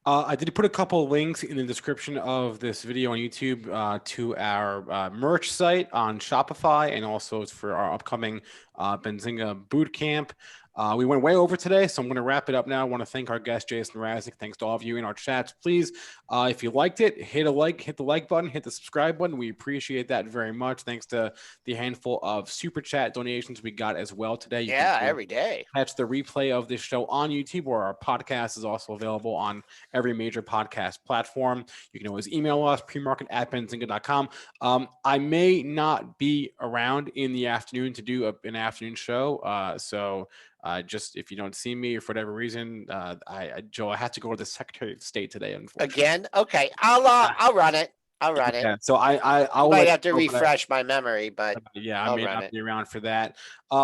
I did put a couple of links in the description of this video on YouTube to our merch site on Shopify, and also it's for our upcoming Benzinga Bootcamp. We went way over today, so I'm going to wrap it up now. I want to thank our guest, Jason Raznick. Thanks to all of you in our chats. Please, if you liked it, hit the like button, hit the subscribe button. We appreciate that very much. Thanks to the handful of super chat donations we got as well today. You can every day catch the replay of this show on YouTube, where our podcast is also available on every major podcast platform. You can always email us, premarket@benzinga.com. I may not be around in the afternoon to do an afternoon show. So just if you don't see me or for whatever reason, Joe, I have to go to the Secretary of State today. Unfortunately. Again? Okay. I'll run it. I'll run it. Yeah, so I might have to refresh my memory, but yeah, I may not be around for that.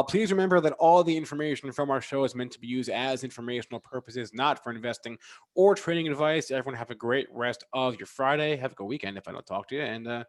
Please remember that all the information from our show is meant to be used as informational purposes, not for investing or trading advice. Everyone have a great rest of your Friday. Have a good weekend if I don't talk to you, and